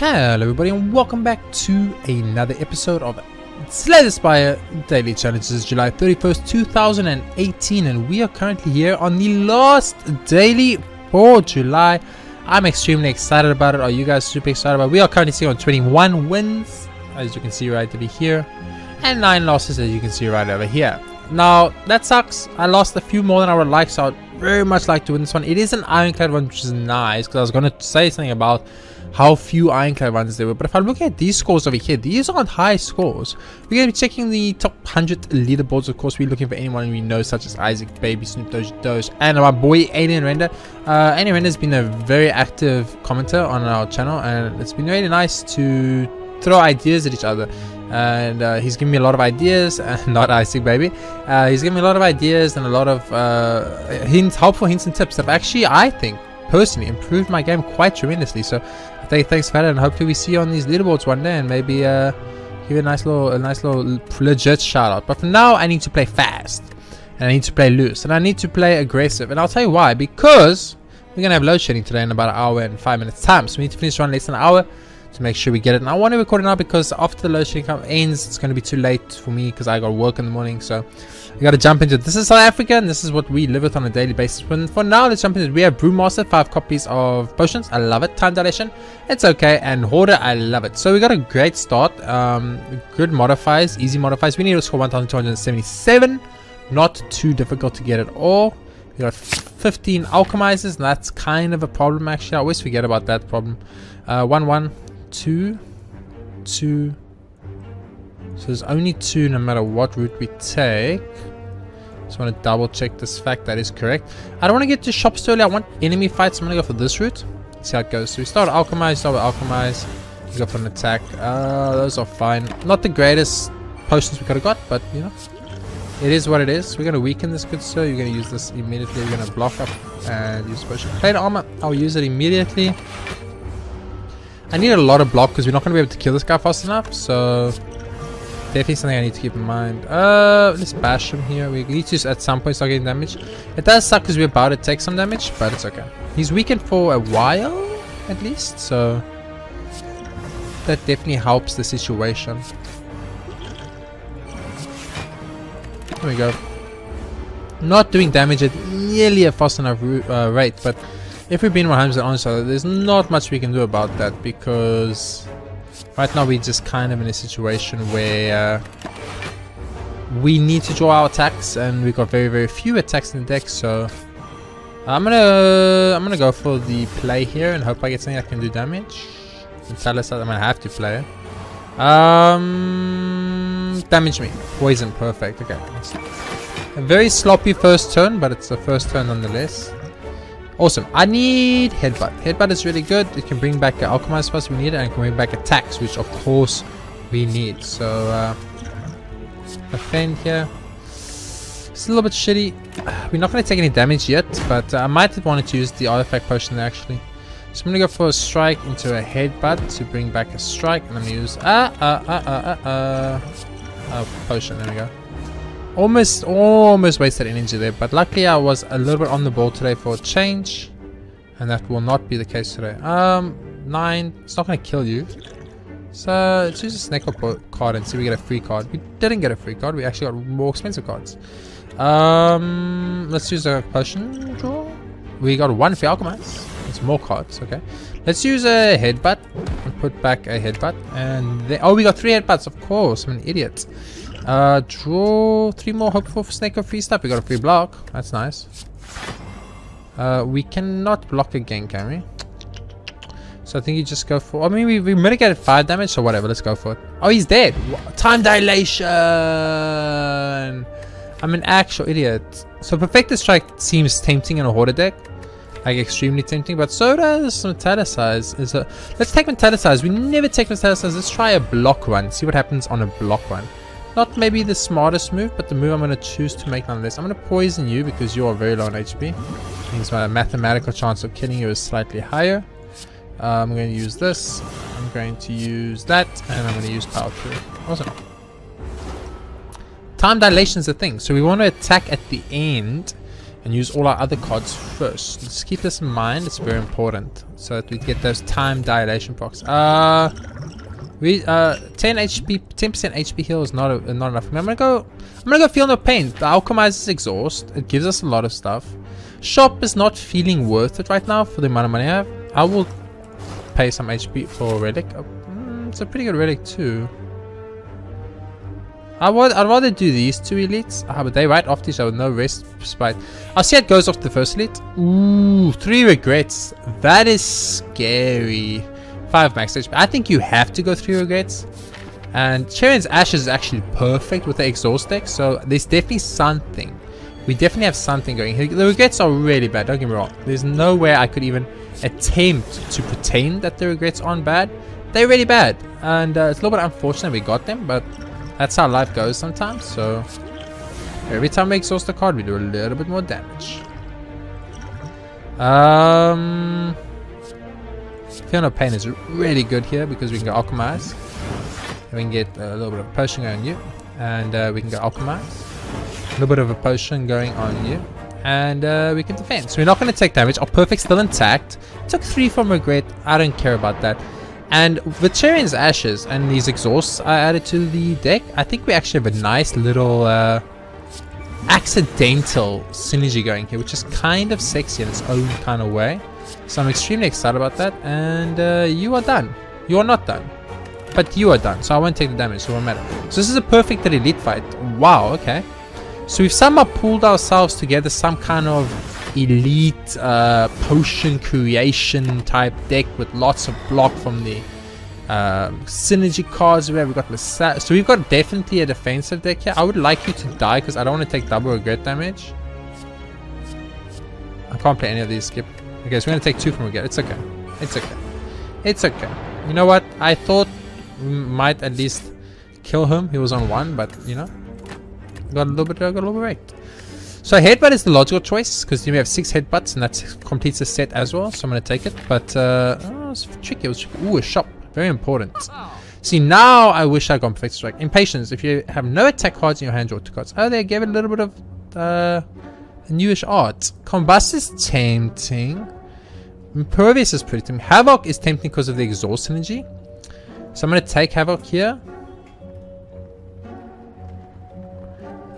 Hello everybody and welcome back to another episode of Slay the Spire Daily Challenges, July 31st, 2018, and we are currently here on the last daily for July. I'm extremely excited about it. Are you guys super excited about it? We are currently sitting on 21 wins, as you can see right over here, and 9 losses, as you can see right over here. Now, that sucks. I lost a few more than I would like, so I'd very much like to win this one. It is an ironclad one, which is nice, because I was going to say something about how few ironclad runs there were, but if I'm looking at these scores over here, these aren't high scores. We're going to be checking the top 100 leaderboards. Of course, we're looking for anyone we know, such as Isaac, Baby, Snoop, Doge, and my boy Alien Render. Alien Render has been a very active commenter on our channel, and it's been really nice to throw ideas at each other. And he's given me a lot of ideas, not Isaac, baby. He's given me a lot of ideas and a lot of helpful hints and tips that actually, I think, personally improved my game quite tremendously. So thanks for that, and hopefully we see you on these leaderboards one day and maybe give a nice little legit shout out. But for now, I need to play fast, and I need to play loose, and I need to play aggressive, and I'll tell you why. Because we're gonna have load shedding today in about an hour and 5 minutes time, so we need to finish around less than an hour to make sure we get it. And I want to record it now because after the load shedding ends, it's going to be too late for me because I got work in the morning. So we got to jump into it. This is South Africa, and this is what we live with on a daily basis. But for now, let's jump into it. We have Brewmaster, 5 copies of potions. I love it. Time dilation, it's okay. And Hoarder, I love it. So we got a great start. Good modifiers, easy modifiers. We need to score 1277. Not too difficult to get at all. We got 15 alchemizers, and that's kind of a problem actually. I always forget about that problem. 1 1 2 2, so there's only 2 no matter what route we take. Just want to double check this fact. That is correct. I don't want to get to shops too early. I want enemy fights. I'm going to go for this route. Let's see how it goes. So we start with alchemize, we go for an attack. Those are fine. Not the greatest potions we could have got, but you know, it is what it is. We're going to weaken this, good sir. You're going to use this immediately. We're going to block up and use potion. Plate armor, I'll use it immediately. I need a lot of block because we're not going to be able to kill this guy fast enough, so definitely something I need to keep in mind. Let's bash him here. We need to at some point start getting damage. It does suck because we're about to take some damage, but it's okay. He's weakened for a while at least, so that definitely helps the situation. There we go. Not doing damage at nearly a fast enough rate, but if we've been 100% honest, there's not much we can do about that, because right now we're just kind of in a situation where we need to draw our attacks, and we've got very, very few attacks in the deck. So I'm gonna go for the play here and hope I get something that can do damage. And tell us that I'm gonna have to play it. Damage me, poison, perfect. Okay, a very sloppy first turn, but it's a first turn nonetheless. Awesome. I need headbutt. Headbutt is really good. It can bring back alchemize first, we need it, and it can bring back attacks, which of course we need. So offend here. It's a little bit shitty. We're not going to take any damage yet, but I might have wanted to use the artifact potion there actually. So I'm going to go for a strike into a headbutt to bring back a strike, and I'm going to use potion. There we go. Almost wasted energy there, but luckily I was a little bit on the ball today for a change, and that will not be the case today. 9, it's not going to kill you, so let's use a snake card and see if we get a free card. We didn't get a free card, we actually got more expensive cards. Let's use a potion draw. We got 1 free alchemize. It's more cards. Okay, let's use a headbutt and put back a headbutt, and then, oh, we got 3 headbutts, of course. I'm an idiot. Draw 3 more, hope for snake or free stuff. We got a free block, that's nice. We cannot block again, can we? So I think you just go for, I mean, we mitigated 5 damage, so whatever, let's go for it. Oh, he's dead. Time dilation. I'm an actual idiot. So Perfected Strike seems tempting in a Hoarder deck, like extremely tempting, but so does Metallicize. Let's take Metallicize. We never take Metallicize. Let's try a block run, see what happens on a block run. Not maybe the smartest move, but the move I'm going to choose to make nonetheless. I'm going to poison you because you are very low on HP. Means my mathematical chance of killing you is slightly higher. I'm going to use this. I'm going to use that, and I'm going to use power through. Awesome. Time dilation is the thing, so we want to attack at the end and use all our other cards first. Let's keep this in mind. It's very important so that we get those time dilation procs. 10 HP, 10% HP heal is not enough. I'm gonna go feel no pain. The alchemizes exhaust. It gives us a lot of stuff. Shop is not feeling worth it right now for the amount of money I have. I will pay some HP for a relic. It's a pretty good relic too. I'd rather do these two elites. But they right off each other, no rest spite. I'll see how it goes off the first elite. Ooh, 3 regrets. That is scary. 5 max HP. I think you have to go 3 regrets. And Cheren's Ashes is actually perfect with the exhaust deck. So there's definitely something. We definitely have something going. The regrets are really bad. Don't get me wrong. There's no way I could even attempt to pretend that the regrets aren't bad. They're really bad. And it's a little bit unfortunate we got them. But that's how life goes sometimes. So every time we exhaust the card, we do a little bit more damage. Feel no pain is really good here because we can go alchemize. We can get a little bit of potion going on you, and we can go alchemize. A little bit of a potion going on you, and we can defend. So we're not going to take damage. Our perfect's still intact. Took 3 from regret. I don't care about that. And with Cheren's Ashes and these exhausts I added to the deck, I think we actually have a nice little accidental synergy going here, which is kind of sexy in its own kind of way. So I'm extremely excited about that. And you are done. You are not done. But you are done. So I won't take the damage, so it won't matter. So this is a perfect elite fight. Wow, okay. So we've somehow pulled ourselves together some kind of elite potion creation type deck with lots of block from the synergy cards. Where we got the so we've got definitely a defensive deck here. I would like you to die because I don't want to take double regret damage. I can't play any of these. Skip. Okay, so we're gonna take 2 from regret. It's okay. It's okay. It's okay. You know what? I thought we might at least kill him. He was on 1, but you know, got a little bit wrecked. So headbutt is the logical choice because we have 6 headbutts and that completes the set as well. So I'm gonna take it. But it's tricky. It was tricky. Ooh, a shop. Very important. See, now I wish I got perfect strike. Impatience. If you have no attack cards in your hand, draw 2 cards. Oh, they gave it a little bit of newish art. Combust is tempting. Impervious is pretty tempting. Havoc is tempting because of the exhaust synergy. So I'm going to take Havoc here.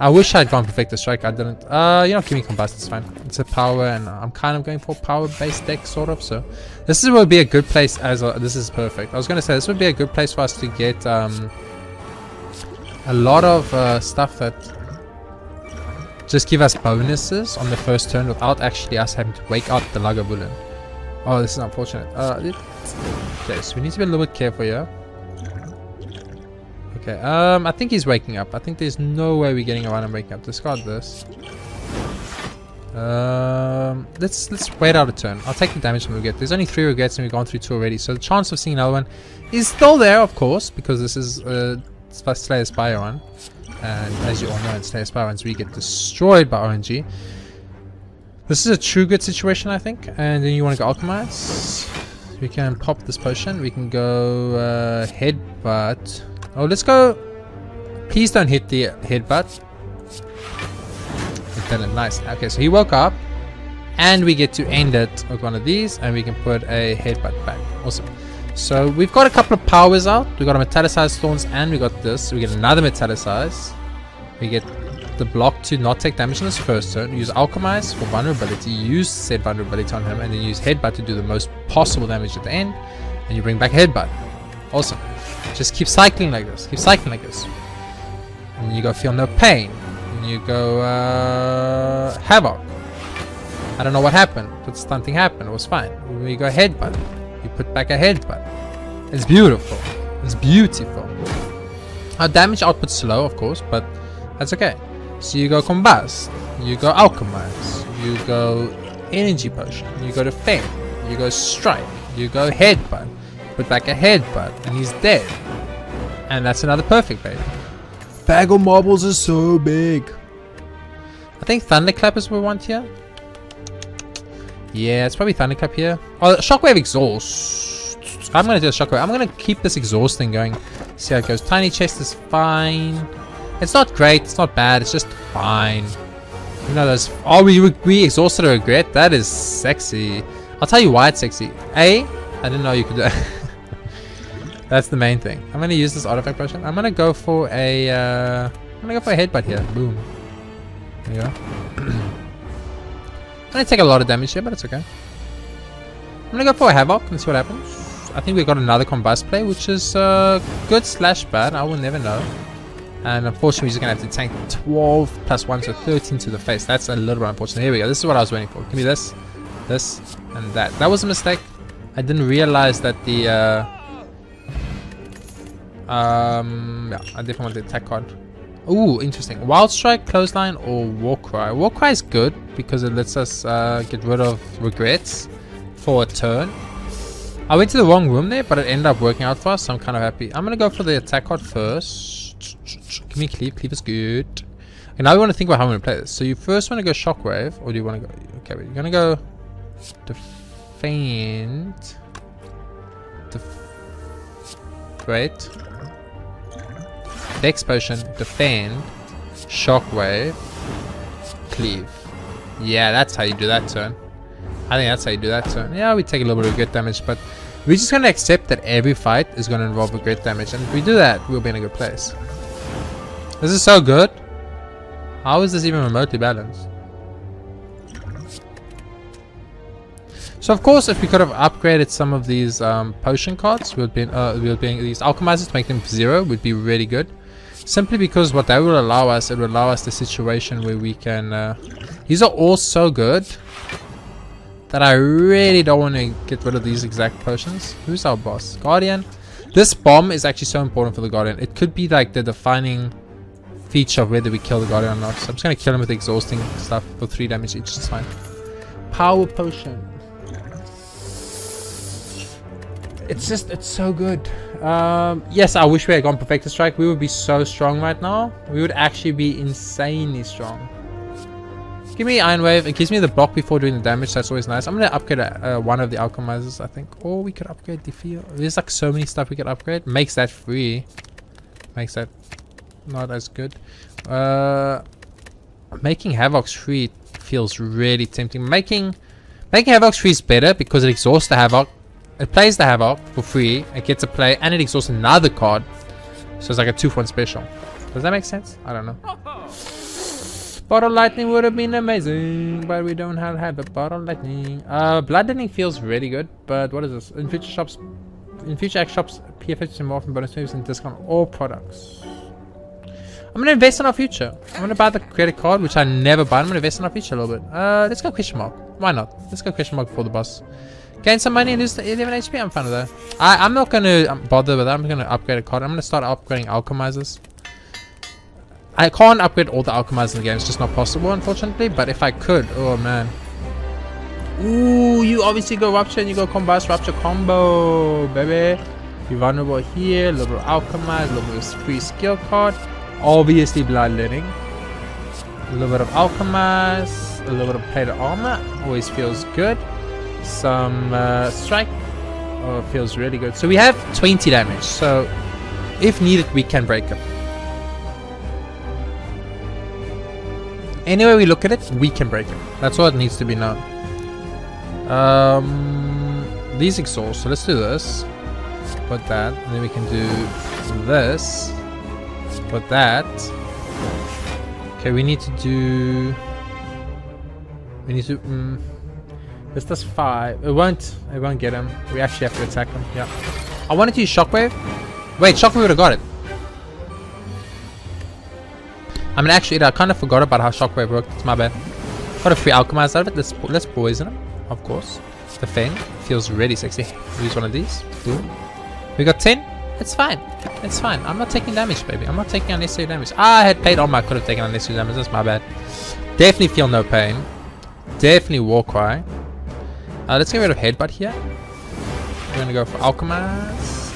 I wish I'd gone Perfected Strike. I didn't. You know, give me Combust. It's fine. It's a power, and I'm kind of going for power-based deck, sort of. So this would be a good place as a, this is perfect. I was going to say this would be a good place for us to get a lot of stuff that just give us bonuses on the first turn without actually us having to wake up the Lagavulin. Oh, this is unfortunate. Okay, so we need to be a little bit careful here. Okay, I think he's waking up. I think there's no way we're getting around and waking up. Discard this. Let's wait out a turn. I'll take the damage when we get. There's only 3 regrets and we've gone through 2 already. So the chance of seeing another one is still there, of course, because this is Slay the Spire one. And as you all know, in Slay the Spire ones, we get destroyed by RNG. This is a true good situation, I think. And then you want to go Alchemize. We can pop this potion. We can go Headbutt. Oh, let's go. Please don't hit the Headbutt. Nice. Okay, so he woke up. And we get to end it with one of these. And we can put a Headbutt back. Awesome. So we've got a couple of powers out. We got a Metallicized Thorns and we got this. We get another Metallicize. We get the block to not take damage in this first turn. Use Alchemize for vulnerability. Use said vulnerability on him. And then use Headbutt to do the most possible damage at the end. And you bring back Headbutt. Awesome. Just keep cycling like this. Keep cycling like this. And you go Feel No Pain. And you go Havoc. I don't know what happened, but something happened. It was fine. We go Headbutt. You put back a Headbutt. It's beautiful. It's beautiful. Our damage output's slow, of course, but that's okay. So you go Combust. You go Alchemize. You go Energy Potion. You go Defend. You go Strike. You go Headbutt. Put back a Headbutt, and he's dead. And that's another perfect, baby. Bag of marbles is so big. I think Thunderclap is what we want here. Yeah, it's probably Thunderclap here. Oh, Shockwave Exhaust. I'm going to do a Shockwave. I'm going to keep this exhaust thing going. See how it goes. Tiny Chest is fine. It's not great. It's not bad. It's just fine. You know those. Oh, we exhausted a regret. That is sexy. I'll tell you why it's sexy. I didn't know you could do that. That's the main thing. I'm gonna use this artifact potion. I'm gonna go for a headbutt here. Boom. There you go. I'm gonna take a lot of damage here, but it's okay. I'm gonna go for a havoc and see what happens. I think we got another combust play, which is good slash bad. I will never know. And unfortunately, we're just gonna have to tank 12 plus 1, so 13 to the face. That's a little bit unfortunate. Here we go. This is what I was waiting for. Give me this, this, and that. That was a mistake. I didn't realize that the yeah, I definitely want the attack card. Ooh, interesting. Wild Strike, Clothesline, or Warcry. Warcry is good because it lets us get rid of regrets for a turn. I went to the wrong room there, but it ended up working out for us, so I'm kind of happy. I'm gonna go for the attack card first. Give me cleave. Cleave is good. And now we want to think about how we're gonna play this. So you first want to go Shockwave, or do you want to go? Okay, we're gonna go Defend. Wait. Dex Potion, Defend, Shockwave, Cleave. Yeah, that's how you do that turn. I think that's how you do that turn. Yeah, we take a little bit of regret damage, but we're just going to accept that every fight is going to involve regret damage. And if we do that, we'll be in a good place. This is so good. How is this even remotely balanced? So of course, if we could have upgraded some of these potion cards, we'll be these alchemizers to make them 0 would be really good. Simply because what that will allow us, it will allow us the situation where we can. These are all so good that I really don't want to get rid of these exact potions. Who's our boss? Guardian. This bomb is actually so important for the Guardian. It could be like the defining feature of whether we kill the Guardian or not. So I'm just gonna kill him with exhausting stuff for 3 damage each. It's fine. Power potion. It's so good. Yes, I wish we had gone Perfector Strike. We would be so strong right now. We would actually be insanely strong. Give me Iron Wave. It gives me the block before doing the damage, so that's always nice. I'm going to upgrade one of the Alchemizers, I think. Or we could upgrade the Field. There's like so many stuff we could upgrade. Makes that free. Makes that not as good. Making Havocs free feels really tempting. Making Havocs free is better because it exhausts the Havoc. It plays the Havoc for free, it gets a play, and it exhausts another card. So it's like a 2-for-1 special. Does that make sense? I don't know. Bottle Lightning would have been amazing, but we don't have a Bottle Lightning. Bloodletting feels really good, but what is this? In future shops, X shops, PFH and more from bonus moves and discount all products. I'm going to invest in our future. I'm going to buy the credit card, which I never buy. I'm going to invest in our future a little bit. Let's go question mark. Why not? Let's go question mark before the boss. Gain some money and lose the 11 HP. I'm fine with that. I'm not going to bother with that. I'm going to upgrade a card. I'm going to start upgrading Alchemizers. I can't upgrade all the Alchemizers in the game. It's just not possible, unfortunately. But if I could, oh man. Ooh, you obviously go Rupture and you go Combust Rupture combo, baby. You're vulnerable here. A little bit of Alchemize, a little bit of free skill card. Obviously Bloodletting. A little bit of Alchemize. A little bit of Plated Armor. Always feels good. Some strike. Oh, feels really good. So we have 20 damage. So if needed, we can break him. Anyway we look at it, we can break him. That's all it needs to be known. These exhaust. So let's do this. Put that. And then we can do this. Put that. Okay, we need to do. We need to. This does 5. It won't get him. We actually have to attack him. Yeah. I wanted to use Shockwave. Wait, Shockwave would have got it. I mean, actually, I kind of forgot about how Shockwave worked. It's my bad. Got a free Alchemize out of it. Let's poison him, of course. The Fang feels really sexy. Use one of these. Boom. We got 10. It's fine. It's fine. I'm not taking damage, baby. I'm not taking unnecessary damage. I had paid on. I could have taken unnecessary damage. That's my bad. Definitely feel no pain. Definitely Warcry. Let's get rid of Headbutt here. We're gonna go for Alchemize.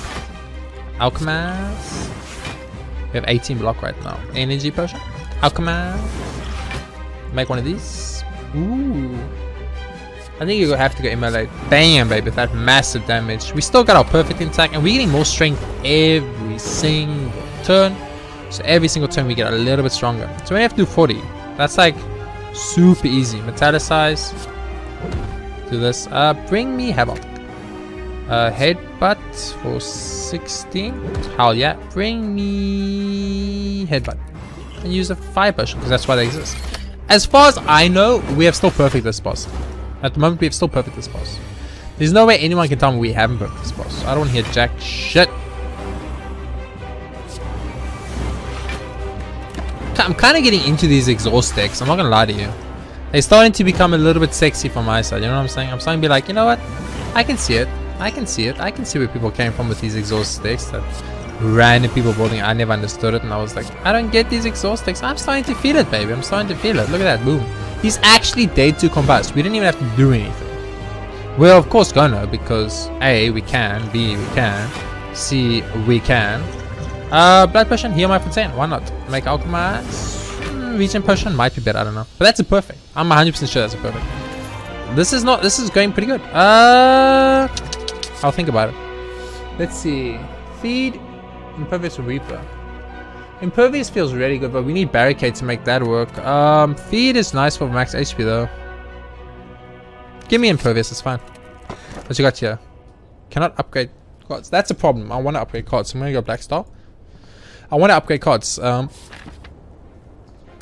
Alchemize. We have 18 block right now. Energy Potion. Alchemize. Make one of these. Ooh. I think you have to go Immolate. Bam, baby. That massive damage. We still got our perfect attack, and we're getting more strength every single turn. So every single turn we get a little bit stronger. So we have to do 40. That's like Super easy. Metallicize. Do this. Bring me Havoc. Headbutt for 16. Hell yeah. Bring me Headbutt. And use a fire potion because that's why they exist. As far as I know, we have still perfect this boss. At the moment, we have still perfect this boss. There's no way anyone can tell me we haven't perfect this boss. I don't hear jack shit. I'm kind of getting into these exhaust decks. I'm not gonna lie to you. They're starting to become a little bit sexy from my side. You know what I'm saying? I'm starting to be like, you know what? I can see it. I can see it. I can see where people came from with these exhaust decks. That random people building. I never understood it, and I was like, I don't get these exhaust decks. I'm starting to feel it, baby. I'm starting to feel it. Look at that. Boom. He's actually dead to combust. We didn't even have to do anything. We're of course gonna, because A, we can. B, we can. C, we can. Blood potion, heal my for 10. Why not? Make alchemize. Regen potion might be better, I don't know. But that's a perfect. I'm 100% sure that's a perfect. This is going pretty good. I'll think about it. Let's see. Feed Impervious Reaper. Impervious feels really good, but we need Barricade to make that work. Feed is nice for max HP though. Give me Impervious, it's fine. What you got here? Cannot upgrade cards. That's a problem. I want to upgrade cards. So I'm gonna go Black Star. I want to upgrade cards.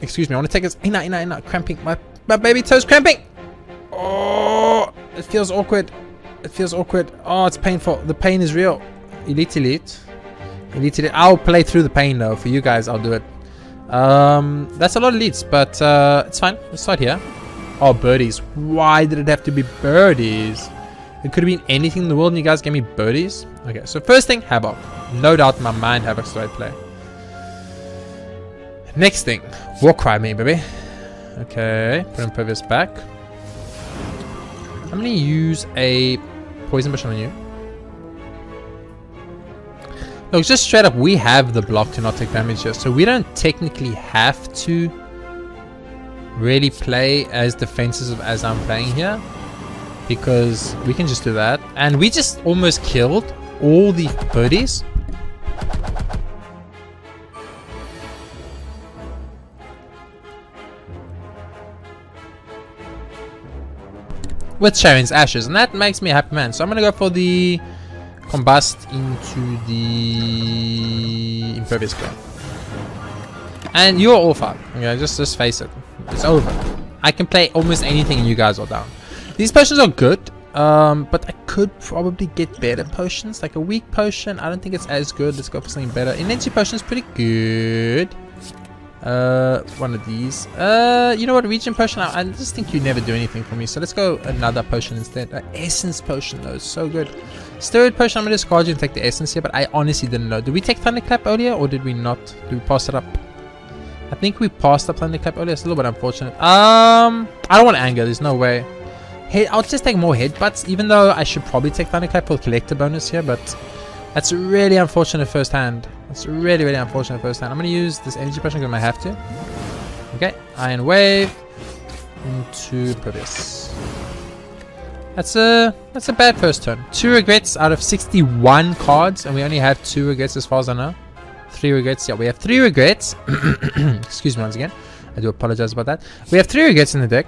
Excuse me, I want to take this. Ina, cramping. My baby toes cramping. Oh, it feels awkward. It feels awkward. Oh, it's painful. The pain is real. Elite. I'll play through the pain though. For you guys, I'll do it. That's a lot of elites, but it's fine. Let's start here. Oh, birdies. Why did it have to be birdies? It could have been anything in the world and you guys gave me birdies. Okay, so first thing, Havoc. No doubt in my mind, Havoc's the right play. Next thing, Warcry me, baby. Okay, put Impervious back. I'm gonna use a Poison Potion on you. Look, just straight up, we have the block to not take damage here, so we don't technically have to really play as defensive as I'm playing here, because we can just do that. And we just almost killed all the birdies. With Sharon's ashes, and that makes me a happy man. So I'm gonna go for the combust into the Impervious Cloud. And you're all fine. Okay, just face it. It's over. I can play almost anything and you guys are down. These potions are good, but I could probably get better potions. Like a weak potion, I don't think it's as good. Let's go for something better. Energy potion is pretty good. One of these. You know what? Regen potion. I just think you never do anything for me. So let's go another potion instead. Essence potion though, it's so good. Steroid potion. I'm gonna discard you and take the essence here. But I honestly didn't know. Did we take Thunderclap earlier or did we not? Did we pass it up? I think we passed up Thunderclap earlier. It's a little bit unfortunate. I don't want anger. There's no way. Hey, I'll just take more headbutts. Even though I should probably take Thunderclap for collector bonus here, but that's really unfortunate first hand. That's really unfortunate first hand. I'm gonna use this energy potion because I have to. Okay, Iron Wave into Impervious. That's a bad first turn. 2 regrets out of 61 cards, and we only have 2 regrets as far as I know. 3 regrets. Yeah, we have 3 regrets. Excuse me once again. I do apologize about that. We have 3 regrets in the deck,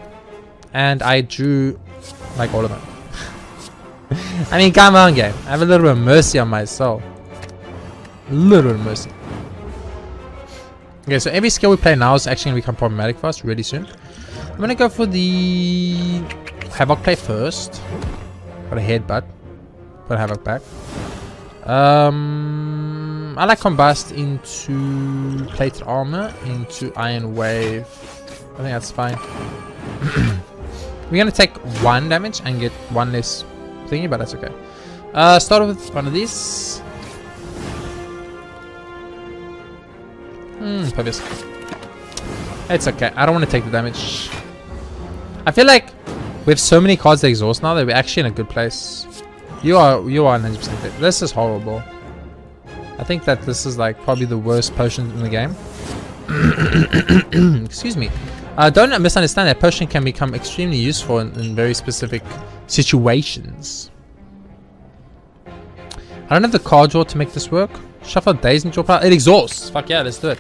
and I drew like all of them. I mean, come on, game. I have a little bit of mercy on my soul. A little bit of mercy. Okay, so every skill we play now is actually going to become problematic for us really soon. I'm going to go for the Havoc play first. Got a headbutt. Put Havoc back. I like Combust into Plated Armor, into Iron Wave. I think that's fine. We're going to take 1 damage and get 1 less thingy, but that's okay. Start with one of these. Impervious. It's okay. I don't want to take the damage. I feel like we have so many cards that exhaust now that we're actually in a good place. You are 100% fit. This is horrible. I think that this is like probably the worst potion in the game. Excuse me. Don't misunderstand that potion can become extremely useful in very specific situations. I don't have the card draw to make this work. Shuffle Daze and draw power. It exhausts. Fuck yeah, let's do it.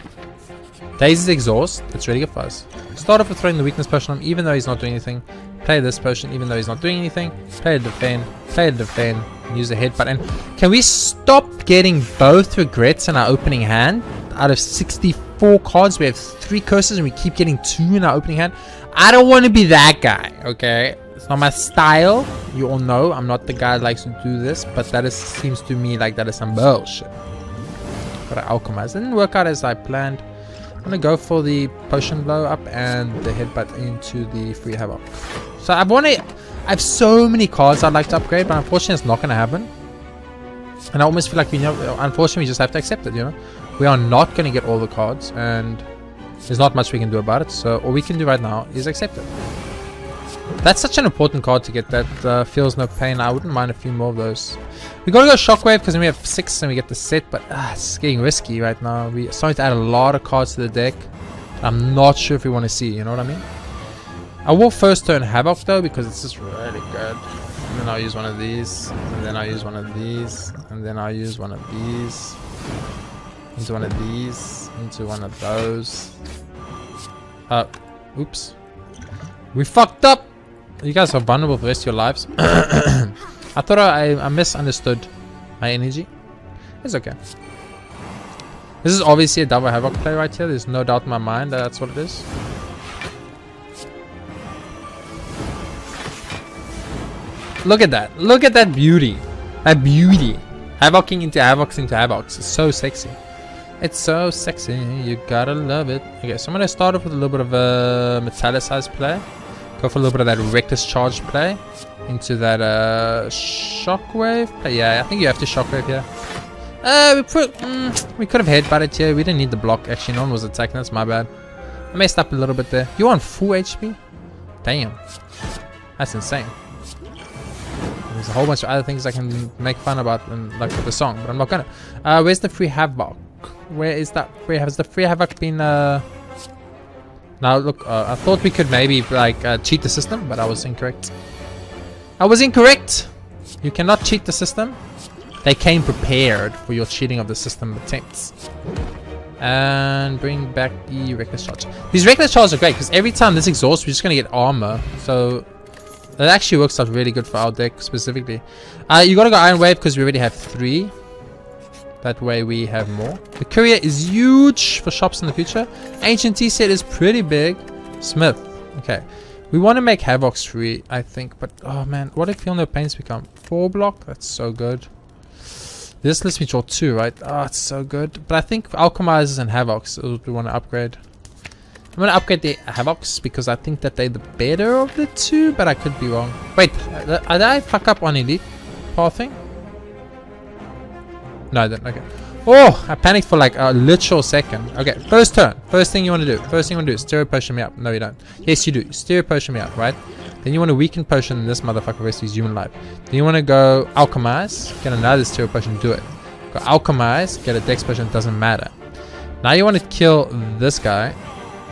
Daze is exhaust. That's really good for us. Let's Start off with throwing the weakness potion on him, even though he's not doing anything. Play this potion, even though he's not doing anything. Play the defend. Play the defend. Use the headbutt. And can we stop getting both regrets in our opening hand? Out of 64 cards, we have 3 curses, and we keep getting 2 in our opening hand. I don't want to be that guy, okay? It's not my style. You all know I'm not the guy that likes to do this, but that seems to me like that is some bullshit. Gotta alchemize. Didn't work out as I planned. I'm gonna go for the potion blow up and the headbutt into the free havoc. So I have so many cards I'd like to upgrade, but unfortunately it's not gonna happen. And I almost feel like unfortunately we just have to accept it, you know. We are not gonna get all the cards, and there's not much we can do about it. So all we can do right now is accept it. That's such an important card to get. That feels no pain. I wouldn't mind a few more of those. We gotta go shockwave because then we have 6 and we get the set, but it's getting risky right now. We're starting to add a lot of cards to the deck. I'm not sure if we want to see, you know what I mean? I will first turn havoc though, because it's just really good. And then I'll use one of these, and then I'll use one of these, and then I'll use one of these, into one of these, into one of those. Oops. We fucked up! You guys are vulnerable for the rest of your lives. I thought I misunderstood my energy. It's okay. This is obviously a double havoc play right here. There's no doubt in my mind that that's what it is. Look at that. Look at that beauty. That beauty. Havocing into havocs into havocs. It's so sexy. It's so sexy. You gotta love it. Okay, so I'm gonna start off with a little bit of a metallicized play. Go for a little bit of that reckless charge play into that shockwave play. Yeah, I think you have to shockwave here. We could have headbutted here. We didn't need the block. Actually, no one was attacking. That's my bad. I messed up a little bit there. You on full HP? Damn, that's insane. There's a whole bunch of other things I can make fun about, like with the song, but I'm not gonna. Where's the free havoc? Where is that free? Has the free havoc been? Now look, I thought we could maybe like cheat the system, but I was incorrect. I was incorrect. You cannot cheat the system. They came prepared for your cheating of the system attempts. And bring back the reckless charge. These reckless charges are great because every time this exhausts, we're just gonna get armor. So that actually works out really good for our deck specifically. You gotta go Iron Wave because we already have 3. That way we have more. The courier is huge for shops in the future. Ancient Tea set is pretty big. Smith. Okay. We want to make Havocs free, I think. But, oh man. What if Feel No Pains become 4 block? That's so good. This lets me draw 2, right? Oh, it's so good. But I think Alchemizers and Havocs is what we want to upgrade. I'm going to upgrade the Havocs because I think that they're the better of the 2. But I could be wrong. Wait. Did I fuck up on Elite Pathing? No, I didn't. Okay. Oh, I panicked for like a literal second. Okay, first turn. First thing you want to do. First thing you want to do is Stereo Potion me up. No, you don't. Yes, you do. Stereo Potion me up, right? Then you want to weaken potion this motherfucker rest his human life. Then you want to go Alchemize. Get another Stereo Potion. Do it. Go Alchemize. Get a Dex Potion. Doesn't matter. Now you want to kill this guy.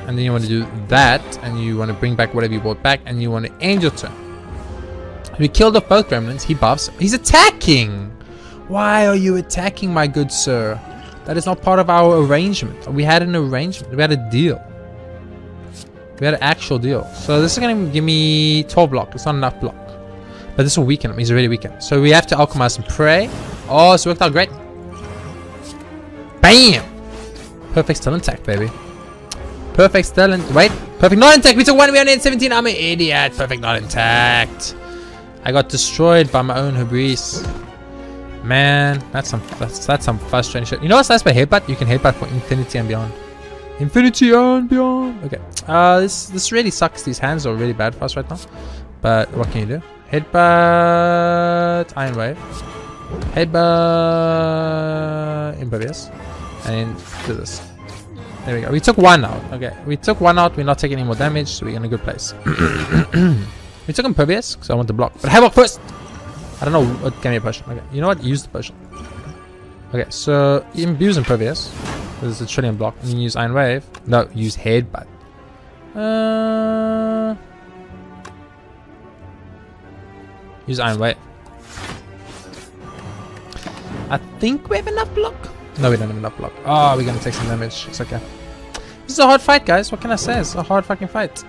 And then you want to do that. And you want to bring back whatever you brought back. And you want to end your turn. We killed off both gremlins. He buffs. He's attacking! Why are you attacking, my good sir? That is not part of our arrangement. We had an arrangement. We had a deal. We had an actual deal. So this is going to give me 12 block. It's not enough block. But this will weaken him. He's already weakened. So we have to alchemize and pray. Oh, it's worked out great. Bam! Perfect still intact, baby. Perfect still intact. Wait. Perfect not intact. We took 1. We only had 17. I'm an idiot. Perfect not intact. I got destroyed by my own hubris. Man, that's some frustrating shit. You know what's nice about headbutt? You can headbutt for infinity and beyond. Infinity and beyond. Okay. This really sucks. These hands are really bad for us right now. But what can you do? Headbutt, Iron Wave. Headbutt, Impervious. And do this. There we go. We took 1 out. Okay. We took 1 out. We're not taking any more damage, so we're in a good place. We took Impervious because I want to block. But Havoc first. I don't know what gave me a potion. Okay, you know what? Use the potion. Okay, so use Impervious. There's a trillion block. And you use Iron Wave. No, use Headbutt. Use Iron Wave. I think we have enough block. No, we don't have enough block. Oh, we're gonna take some damage. It's okay. This is a hard fight, guys. What can I say? It's a hard fucking fight.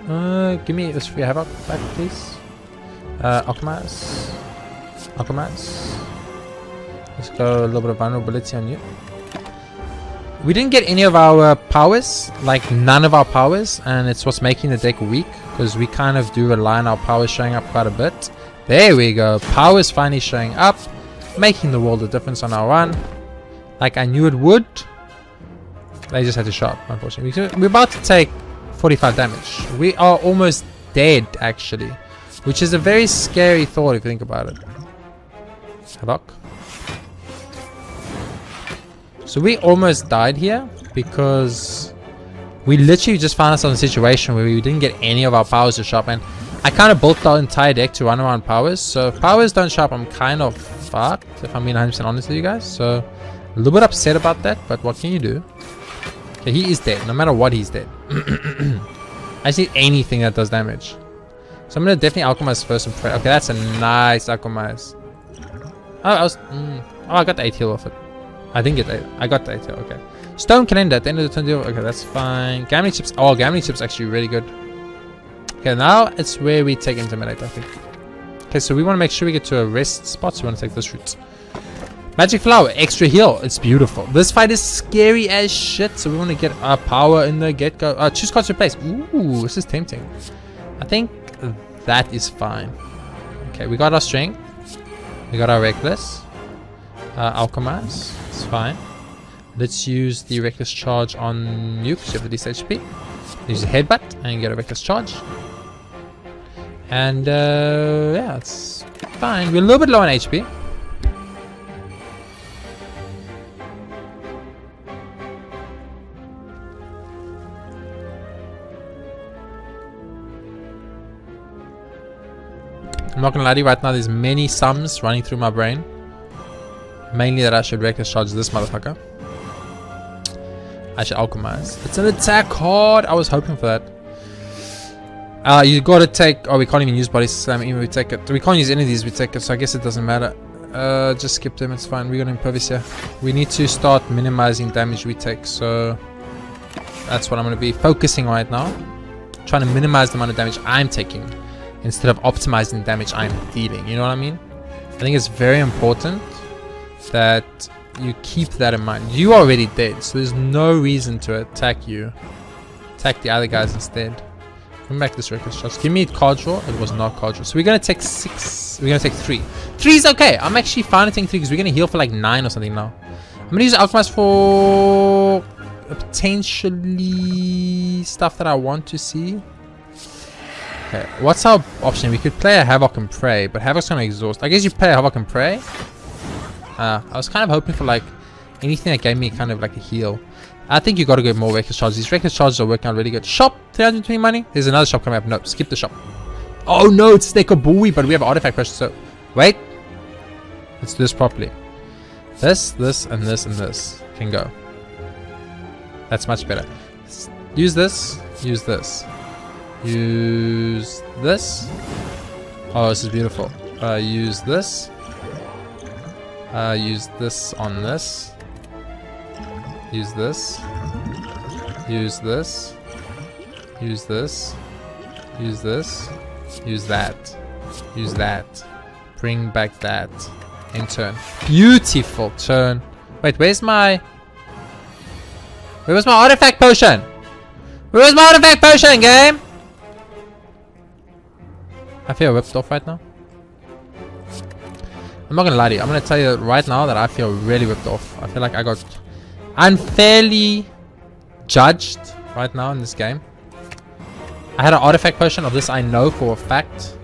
Give me this free havoc back, please. Alchemize. Alchemize. Let's go a little bit of vulnerability on you. We didn't get any of our powers, like none of our powers, and it's what's making the deck weak, because we kind of do rely on our powers showing up quite a bit. There we go. Powers finally showing up, making the world of difference on our run. Like I knew it would. They just had to shop, unfortunately. We're about to take 45 damage. We are almost dead, actually, which is a very scary thought if you think about it. Havoc. So we almost died here because we literally just found ourselves in a situation where we didn't get any of our powers to shop, and I kind of built our entire deck to run around powers. So if powers don't shop, I'm kind of fucked, if I'm being 100% honest with you guys. So a little bit upset about that, but what can you do? Okay, he is dead. No matter what, he's dead. I just need anything that does damage. So I'm going to definitely alchemize first and pray. Okay, that's a nice alchemize. Oh, I got the 8 heal off it. I didn't get 8. I got the 8 heal. Okay. Stone calendar at the end of the turn deal. Okay, that's fine. Gambling chips. Oh, gambling chips actually really good. Okay, now it's where we take Intimidate, I think. Okay, so we want to make sure we get to a rest spot. So we want to take this route. Magic flower, extra heal. It's beautiful. This fight is scary as shit. So we want to get our power in the get-go. Choose cards to replace. Ooh, this is tempting. I think that is fine. Okay, we got our strength. We got our reckless. Alchemize. It's fine. Let's use the reckless charge on you because you have the least HP. Use the headbutt and get a reckless charge. And yeah, it's fine. We're a little bit low on HP. I'm not gonna lie to you, right now there's many sums running through my brain. Mainly that I should reckless charge this motherfucker. I should alchemize. It's an attack card. I was hoping for that. You gotta take. Oh, we can't even use body slam. Even we take it. We can't use any of these. We take it. So I guess it doesn't matter. Just skip them. It's fine. We're gonna impervious here. We need to start minimizing damage we take. So that's what I'm gonna be focusing right now. Trying to minimize the amount of damage I'm taking instead of optimizing the damage I'm dealing. You know what I mean? I think it's very important that you keep that in mind. You are already dead, so there's no reason to attack you. Attack the other guys instead. Bring back this reckless charge. Give me card draw. It was not card draw. So we're gonna take 6. We're gonna take 3. 3 is okay. I'm actually fine with taking 3 because we're gonna heal for like 9 or something now. I'm gonna use alchemize for potentially stuff that I want to see. Okay, what's our option? We could play a Havoc and Pray, but Havoc's gonna exhaust. I guess you play a Havoc and Pray. I was kind of hoping for like anything that gave me kind of like a heal. I think you gotta get more reckless charges. These reckless charges are working out really good. Shop, 320 money. There's another shop coming up. Nope, skip the shop. Oh no, it's Stekabui, but we have artifact pressure. So wait, let's do this properly. This, and this, and this can go. That's much better. Use this. Use this. Use this. Oh, this is beautiful. Use this. Use this on this. Use this. Use this. Use this. Use this. Use that. Use that. Bring back that. And turn. Beautiful turn. Wait, where was my artifact potion? Where was my artifact potion, game? I feel ripped off right now. I'm not gonna lie to you. I'm gonna tell you right now that I feel really ripped off. I feel like I got unfairly judged right now in this game. I had an artifact potion of this, I know for a fact.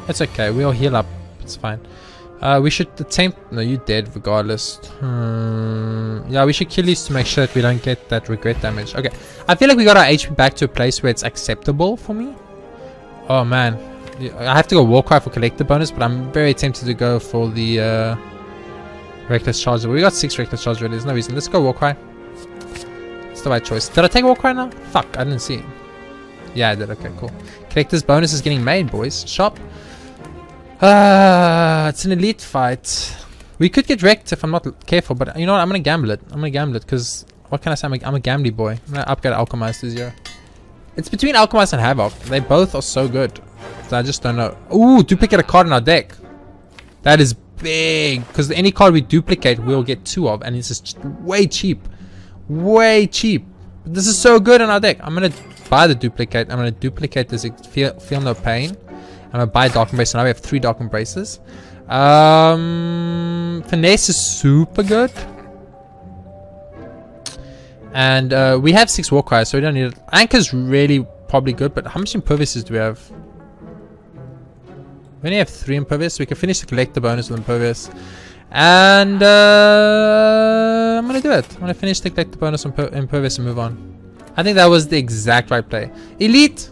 It's okay. We'll heal up. It's fine. We should attempt. No, you're dead regardless. Yeah, we should kill these to make sure that we don't get that regret damage. Okay. I feel like we got our HP back to a place where it's acceptable for me. Oh man. I have to go Warcry for collector bonus, but I'm very tempted to go for the reckless charge. We got 6 reckless charge already. There's no reason. Let's go Warcry. It's the right choice. Did I take Warcry now? Fuck, I didn't see it. Yeah, I did. Okay, cool. Collector's bonus is getting made, boys. Shop. It's an elite fight. We could get wrecked if I'm not careful, but you know what? I'm gonna gamble it. I'm gonna gamble it because what can I say? I'm a gambly boy. I'm gonna upgrade Alchemize to 0. It's between Alchemize and Havoc. They both are so good. So I just don't know. Ooh, duplicate a card in our deck. That is big. Because any card we duplicate, we'll get 2 of. And it's just way cheap. Way cheap. But this is so good in our deck. I'm going to buy the duplicate. I'm going to duplicate this Feel No Pain. I'm going to buy Dark Embrace. So now we have 3 Dark Embraces. Finesse is super good. And we have 6 War Cries, so we don't need it. Anchor's really probably good, but how much Imperviouses do we have? We only have 3 Impervious, so we can finish the collector bonus with Impervious. And I'm gonna do it. I'm gonna finish the collector bonus on Impervious and move on. I think that was the exact right play. Elite,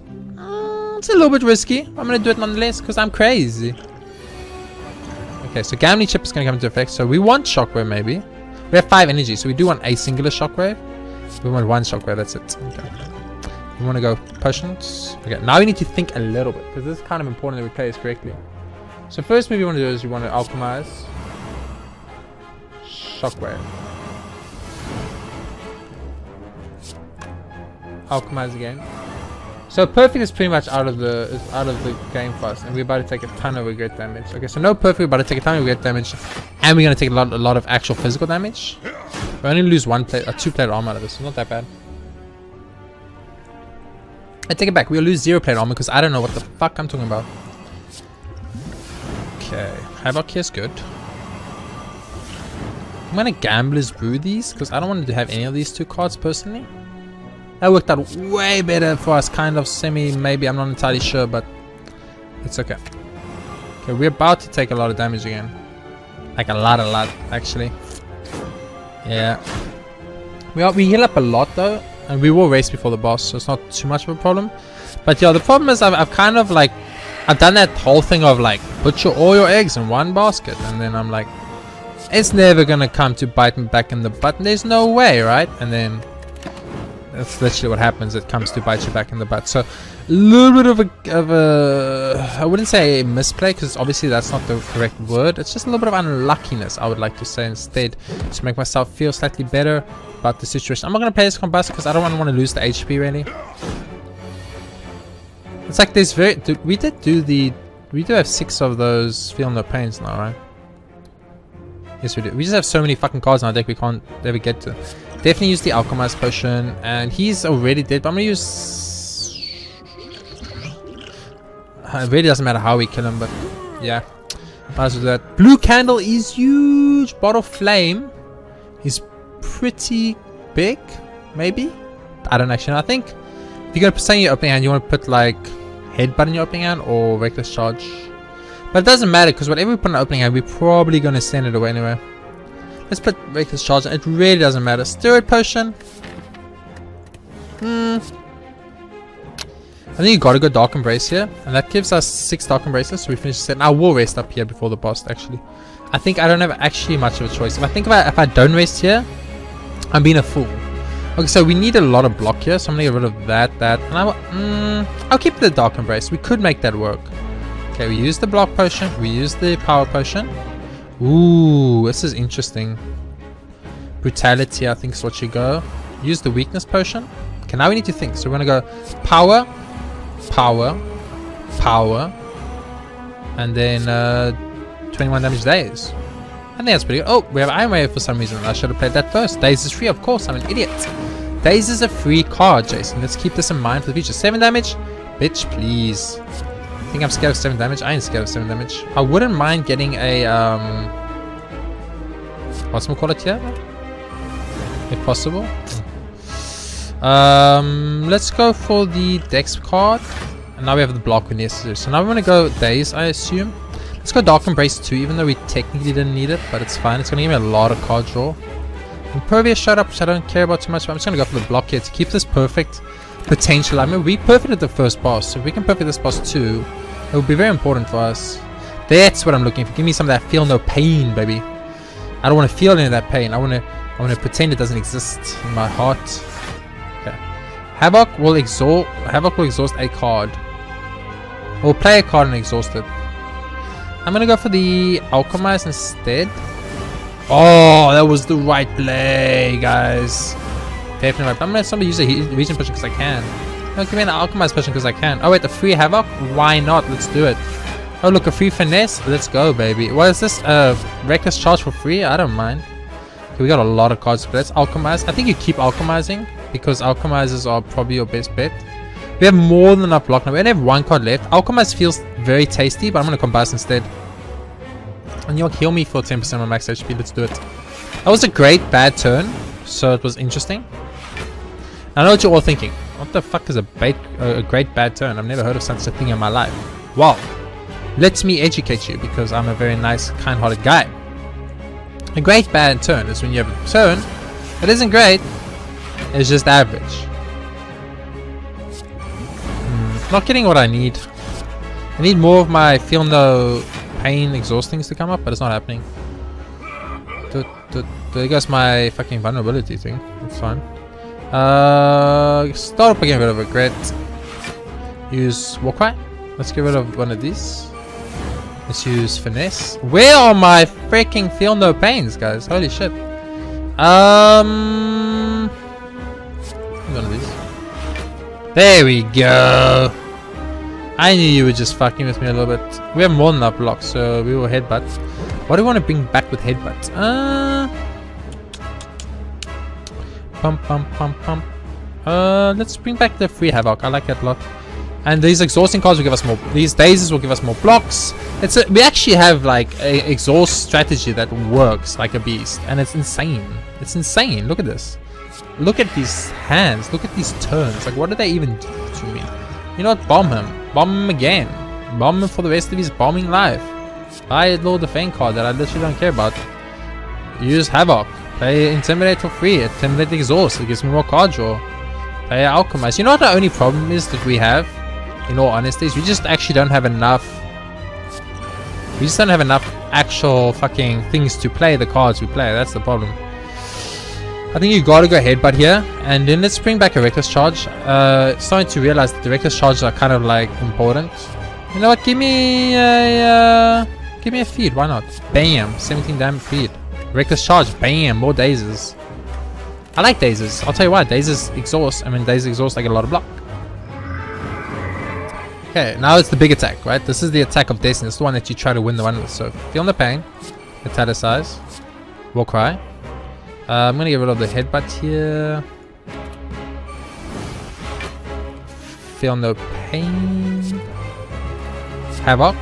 it's a little bit risky. I'm gonna do it nonetheless because I'm crazy. Okay, so Gambling Chip is gonna come into effect. So we want Shockwave maybe. We have 5 energy, so we do want a singular Shockwave. We want 1 Shockwave, that's it. Okay. We want to go Potions. Okay, now we need to think a little bit, because this is kind of important that we play this correctly. So first move you want to do is you want to Alchemize. Shockwave. Alchemize again. So Perfect is pretty much out of the game for us, and we're about to take a ton of regret damage. Okay, so no Perfect, we're about to take a ton of regret damage, and we're going to take a lot of actual physical damage. We only lose 2 plate armor out of this, so not that bad. I take it back, we'll lose 0 plate armor because I don't know what the fuck I'm talking about. Okay, Havoc here is good. I'm going to Gambler's Brew these because I don't want to have any of these 2 cards personally. That worked out way better for us, kind of semi, maybe, I'm not entirely sure, but it's okay. Okay, we're about to take a lot of damage again. Like a lot, actually. Yeah. We heal up a lot though, and we will race before the boss, so it's not too much of a problem. But yeah, the problem is I've kind of like, I've done that whole thing of like, put all your eggs in one basket, and then I'm like, it's never gonna come to bite me back in the butt, there's no way, right? And then that's literally what happens. It comes to bite you back in the butt. So a little bit of a I wouldn't say a misplay, because obviously that's not the correct word. It's just a little bit of unluckiness, I would like to say, instead, to make myself feel slightly better about the situation. I'm not going to play this combust because I don't want to lose the HP really. It's like there's we do have 6 of those Feel No Pains now, right? Yes, we do. We just have so many fucking cards in our deck we can't ever get to. Definitely use the Alchemize Potion, and he's already dead, but I'm gonna use... It really doesn't matter how we kill him, but yeah. Might as well do that. Blue Candle is huge. Bottle Flame is pretty big, maybe? I don't actually know. I think if you're gonna put something in your opening hand, you want to put like Headbutt in your opening hand or Reckless Charge. But it doesn't matter, because whatever we put in our opening hand, we're probably gonna send it away anyway. Let's put Reckless Charge. It really doesn't matter. Steroid Potion. I think you gotta go Dark Embrace here, and that gives us 6 Dark Embraces, so we finish the set. Now we'll rest up here before the boss. Actually, I think I don't have actually much of a choice. If I don't rest here, I'm being a fool. Okay, so we need a lot of block here, so I'm gonna get rid of that, and I'll keep the Dark Embrace. We could make that work. Okay, we use the Block Potion. We use the Power Potion. Ooh, this is interesting. Brutality, I think, is what you go. Use the Weakness Potion. Okay, now we need to think. So we're gonna go Power, Power, Power, and then 21 damage Daze. I think that's pretty good. Oh, we have Iron Wave for some reason. I should have played that first. Daze is free, of course. I'm an idiot. Daze is a free card, Jason. Let's keep this in mind for the future. 7 damage? Bitch, please. I think I'm scared of 7 damage. I ain't scared of 7 damage. I wouldn't mind getting a what's more call it here? If possible. Let's go for the Dex card. And now we have the block when necessary. So now we're gonna go Daze, I assume. Let's go Dark Embrace 2, even though we technically didn't need it, but it's fine. It's gonna give me a lot of card draw. Impervious shut up, which I don't care about too much, but I'm just gonna go for the block here to keep this perfect potential. I mean, we perfected the first boss, so if we can perfect this boss too, it will be very important for us. That's what I'm looking for. Give me some of that Feel No Pain, baby. I don't want to feel any of that pain. I want to pretend it doesn't exist in my heart. Okay. Havoc will exhaust a card. We'll play a card and exhaust it. I'm gonna go for the Alchemize instead. Oh, that was the right play, guys. Definitely. I'm gonna somebody use a region potion because I can. No, give me an alchemized potion because I can. Oh wait, the free havoc? Why not? Let's do it. Oh look, a free finesse. Let's go, baby. What is this? Reckless charge for free? I don't mind. Okay, we got a lot of cards, but let's alchemize. I think you keep alchemizing because alchemizers are probably your best bet. We have more than enough block now. We only have 1 card left. Alchemize feels very tasty, but I'm gonna combust instead. And you'll heal me for 10% of my max HP. Let's do it. That was a great bad turn, so it was interesting. I know what you're all thinking. What the fuck is a great bad turn? I've never heard of such a thing in my life. Wow. Let me educate you because I'm a very nice, kind-hearted guy. A great bad turn is when you have a turn that isn't great, it's just average. Not getting what I need. I need more of my feel no pain exhaust things to come up, but it's not happening. There goes my fucking vulnerability thing. That's fine. Start up again, bit of regret. Use Warcry. Let's get rid of one of these. Let's use finesse. Where are my freaking feel no pains, guys? Holy shit. One of these. There we go. I knew you were just fucking with me a little bit. We have more than enough blocks, so we will headbutt. What do we want to bring back with headbutt? Let's bring back the free havoc. I like that a lot. And these exhausting cards will give us more. These daisies will give us more blocks. We actually have like a exhaust strategy that works like a beast, and it's insane. It's insane. Look at this. Look at these hands. Look at these turns. Like, what do they even do to me? You know what? Bomb him. Bomb him again. Bomb him for the rest of his bombing life. Buy a little defend card that I literally don't care about. Use havoc. Play intimidate for free. Intimidate exhaust. It gives me more card draw. Play alchemize. You know what the only problem is that we have? In all honesty, is we just actually don't have enough. We just don't have enough actual fucking things to play the cards we play. That's the problem. I think you gotta go headbutt here, and then let's bring back a reckless charge. Starting to realize that the reckless charges are kind of like important. You know what? Give me a feed. Why not? Bam! 17 damage feed. Reckless charge. Bam! More daisies. I like daisies. I'll tell you why. Daisies exhaust. I mean, daisies exhaust. I get a lot of block. Okay, now it's the big attack, right? This is the attack of Destiny. It's the one that you try to win the one with. So, feel the pain. Italicize. Warcry. I'm going to get rid of the headbutt here. Feel no pain. Havoc.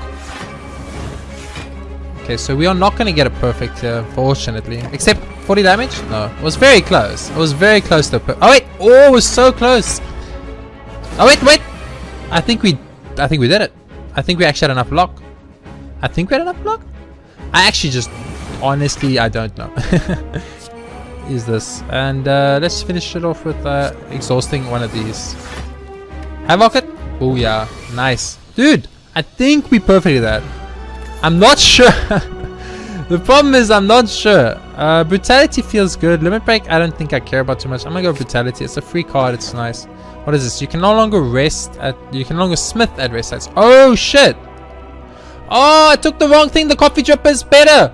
Okay, so we are not going to get a perfect here, fortunately. Except 40 damage? No. It was very close. It was very close to a oh, wait! Oh, it was so close! Oh, wait! I think we did it. I think we actually had enough block. I think we had enough block? I actually just... Honestly, I don't know. Is this? And let's finish it off with exhausting one of these. Havoc it? Oh yeah, nice. Dude, I think we perfected that. I'm not sure. The problem is I'm not sure. Brutality feels good. Limit break, I don't think I care about too much. I'm gonna go brutality. It's a free card, it's nice. What is this? You can no longer smith at rest sites. Oh shit! Oh, I took the wrong thing. The coffee drip is better.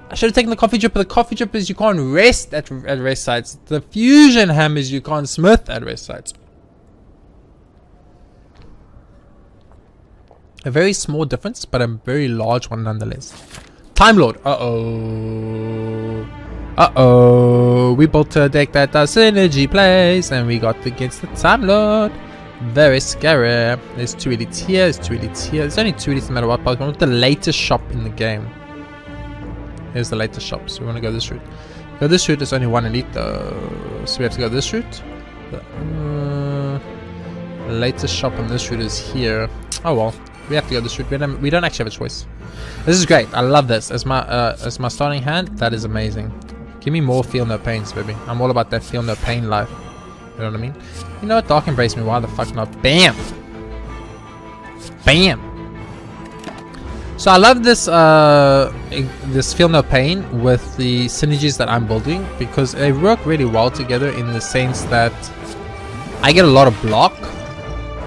I should have taken the coffee drip. The coffee drip is you can't rest at rest sites. The fusion ham is you can't smith at rest sites. A very small difference, but a very large one nonetheless. Time Lord. Uh-oh. We built a deck that does synergy plays, and we got against the Time Lord. Very scary. There's 2 elites here, there's 2 elites here. There's only 2 elites no matter what, but we want the latest shop in the game. Here's the latest shop, so we want to go this route. Go this route, there's only 1 elite though, so we have to go this route. The latest shop on this route is here. Oh well, we have to go this route. We don't actually have a choice. This is great. I love this as my starting hand. That is amazing. Give me more feel no pains, baby. I'm all about that feel no pain life. You know what I mean? You know what? Dark Embrace me. Why the fuck not? Bam! Bam! So I love this this feel no pain with the synergies that I'm building, because they work really well together in the sense that I get a lot of block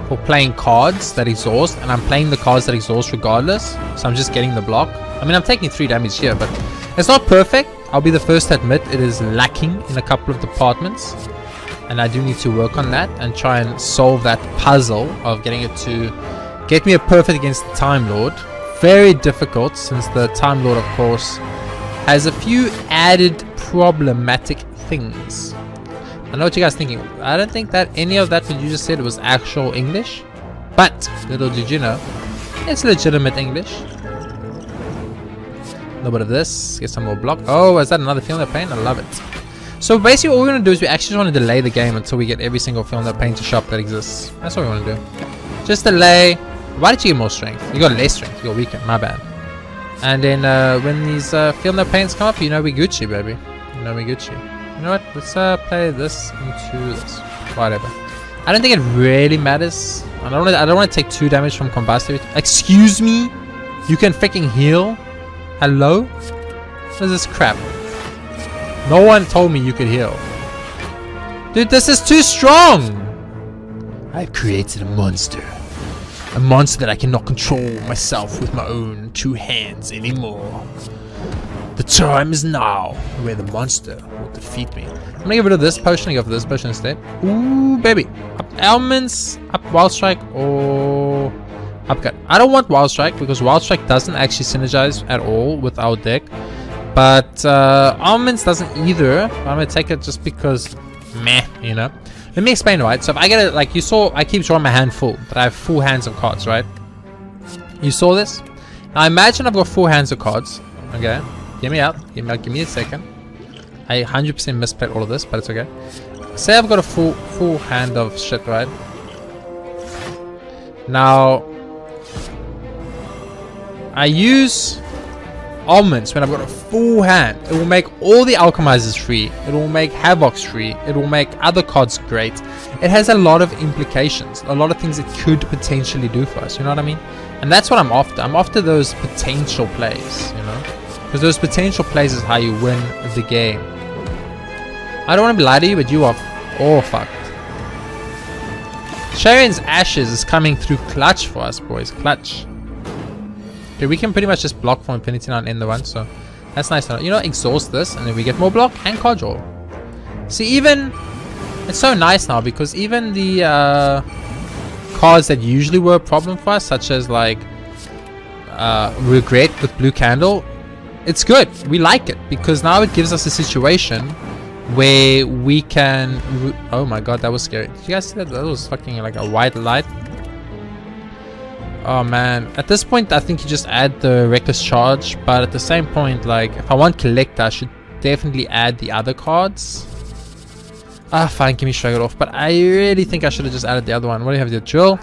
for playing cards that exhaust, and I'm playing the cards that exhaust regardless, so I'm just getting the block. I mean, I'm taking 3 damage here, but It's not perfect. I'll be the first to admit it is lacking in a couple of departments. And I do need to work on that and try and solve that puzzle of getting it to get me a perfect against the Time Lord. Very difficult since the Time Lord, of course, has a few added problematic things. I know what you guys are thinking. I don't think that any of that what you just said was actual English. But, little did you know, it's legitimate English. A little bit of this. Get some more block. Oh, is that another Feel No Pain? I love it. So basically what we're going to do is we actually just want to delay the game until we get every single Feel No Pain to shop that exists. That's what we want to do. Just delay. Why did you get more strength? You got less strength. You got weaker. My bad. And then when these Feel No Pains come up, you know we Gucci, baby. You know we Gucci. You know what? Let's play this into this. Whatever. I don't think it really matters. I don't want to take 2 damage from combustion. Excuse me? You can freaking heal? Hello? What is this crap? No one told me you could heal. Dude, this is too strong! I've created a monster. A monster that I cannot control myself with my own 2 hands anymore. The time is now where the monster will defeat me. I'm gonna get rid of this potion and go for this potion instead. Ooh, baby. Up elements, up Wild Strike, or upcut. I don't want Wild Strike because Wild Strike doesn't actually synergize at all with our deck. But Almonds doesn't either. I'm gonna take it just because meh, you know. Let me explain, right? So if I get it, like you saw, I keep drawing my hand full, but I have full hands of cards, right? You saw this? Now imagine I've got full hands of cards. Okay, hear me out. Give me a second. I 100% misplayed all of this, but it's okay. Say I've got a full hand of shit, right? Now I use almonds when I've got a full hand. It will make all the alchemizers free. It will make havocs free. It will make other cards great. It has a lot of implications, a lot of things it could potentially do for us, you know what I mean? And that's what I'm after. I'm after those potential plays, you know, because those potential plays is how you win the game. I don't want to be lie to you, but you are all fucked. Sharon's Ashes is coming through clutch for us, boys. Clutch. Okay, we can pretty much just block from Infinity now and end the one, so that's nice. You know, exhaust this, and then we get more block and card draw. See, even it's so nice now because even the cards that usually were a problem for us, such as like Regret with Blue Candle, it's good. We like it because now it gives us a situation where we can. Oh my god, that was scary. Did you guys see that? That was fucking like a white light. Oh man, at this point I think you just add the Reckless Charge, but at the same point, like if I want Collector, I should definitely add the other cards. Ah, fine, give me Shrug It Off, but I really think I should have just added the other one. What do you have here? Drill?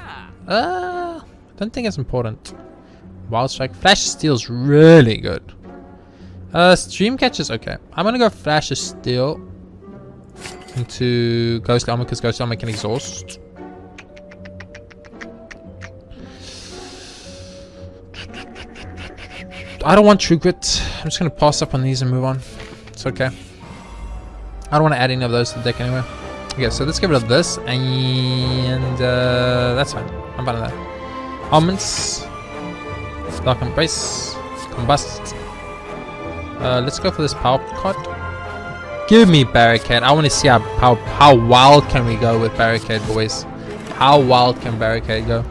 Don't think it's important. Wild Strike. Flash of Steel is really good. Stream Catch is okay. I'm gonna go Flash of Steel into Ghost Armor because Ghost Armor can exhaust. I don't want True Grit. I'm just gonna pass up on these and move on. It's okay. I don't want to add any of those to the deck anyway. Okay, so let's get rid of this and that's fine. I'm fine with that. Almonds, Dark Embrace, Combust. Let's go for this power card. Give me Barricade. I want to see how wild can we go with Barricade, boys. How wild can Barricade go?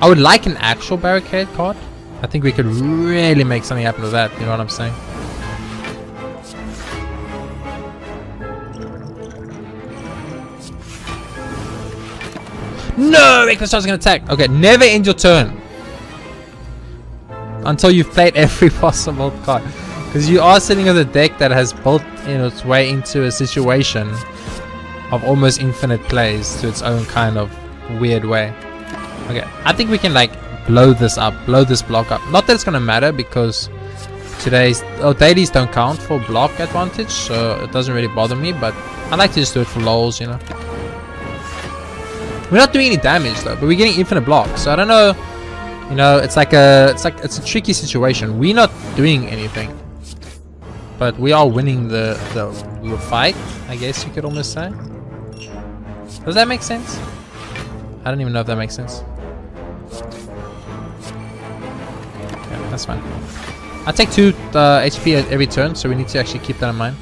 I would like an actual Barricade card. I think we could really make something happen with that, you know what I'm saying? No! Reckless Charge is going to attack! Okay, never end your turn until you've played every possible card. Because you are sitting with a deck that has built its way into a situation of almost infinite plays to its own kind of weird way. Okay, I think we can like blow this up, blow this block up. Not that it's gonna matter because dailies don't count for block advantage, so it doesn't really bother me, but I like to just do it for lols, you know. We're not doing any damage though, but we're getting infinite block, so I don't know, you know, it's a tricky situation. We're not doing anything, but we are winning the fight, I guess you could almost say. Does that make sense? I don't even know if that makes sense. That's fine. I take 2 HP at every turn, so we need to actually keep that in mind.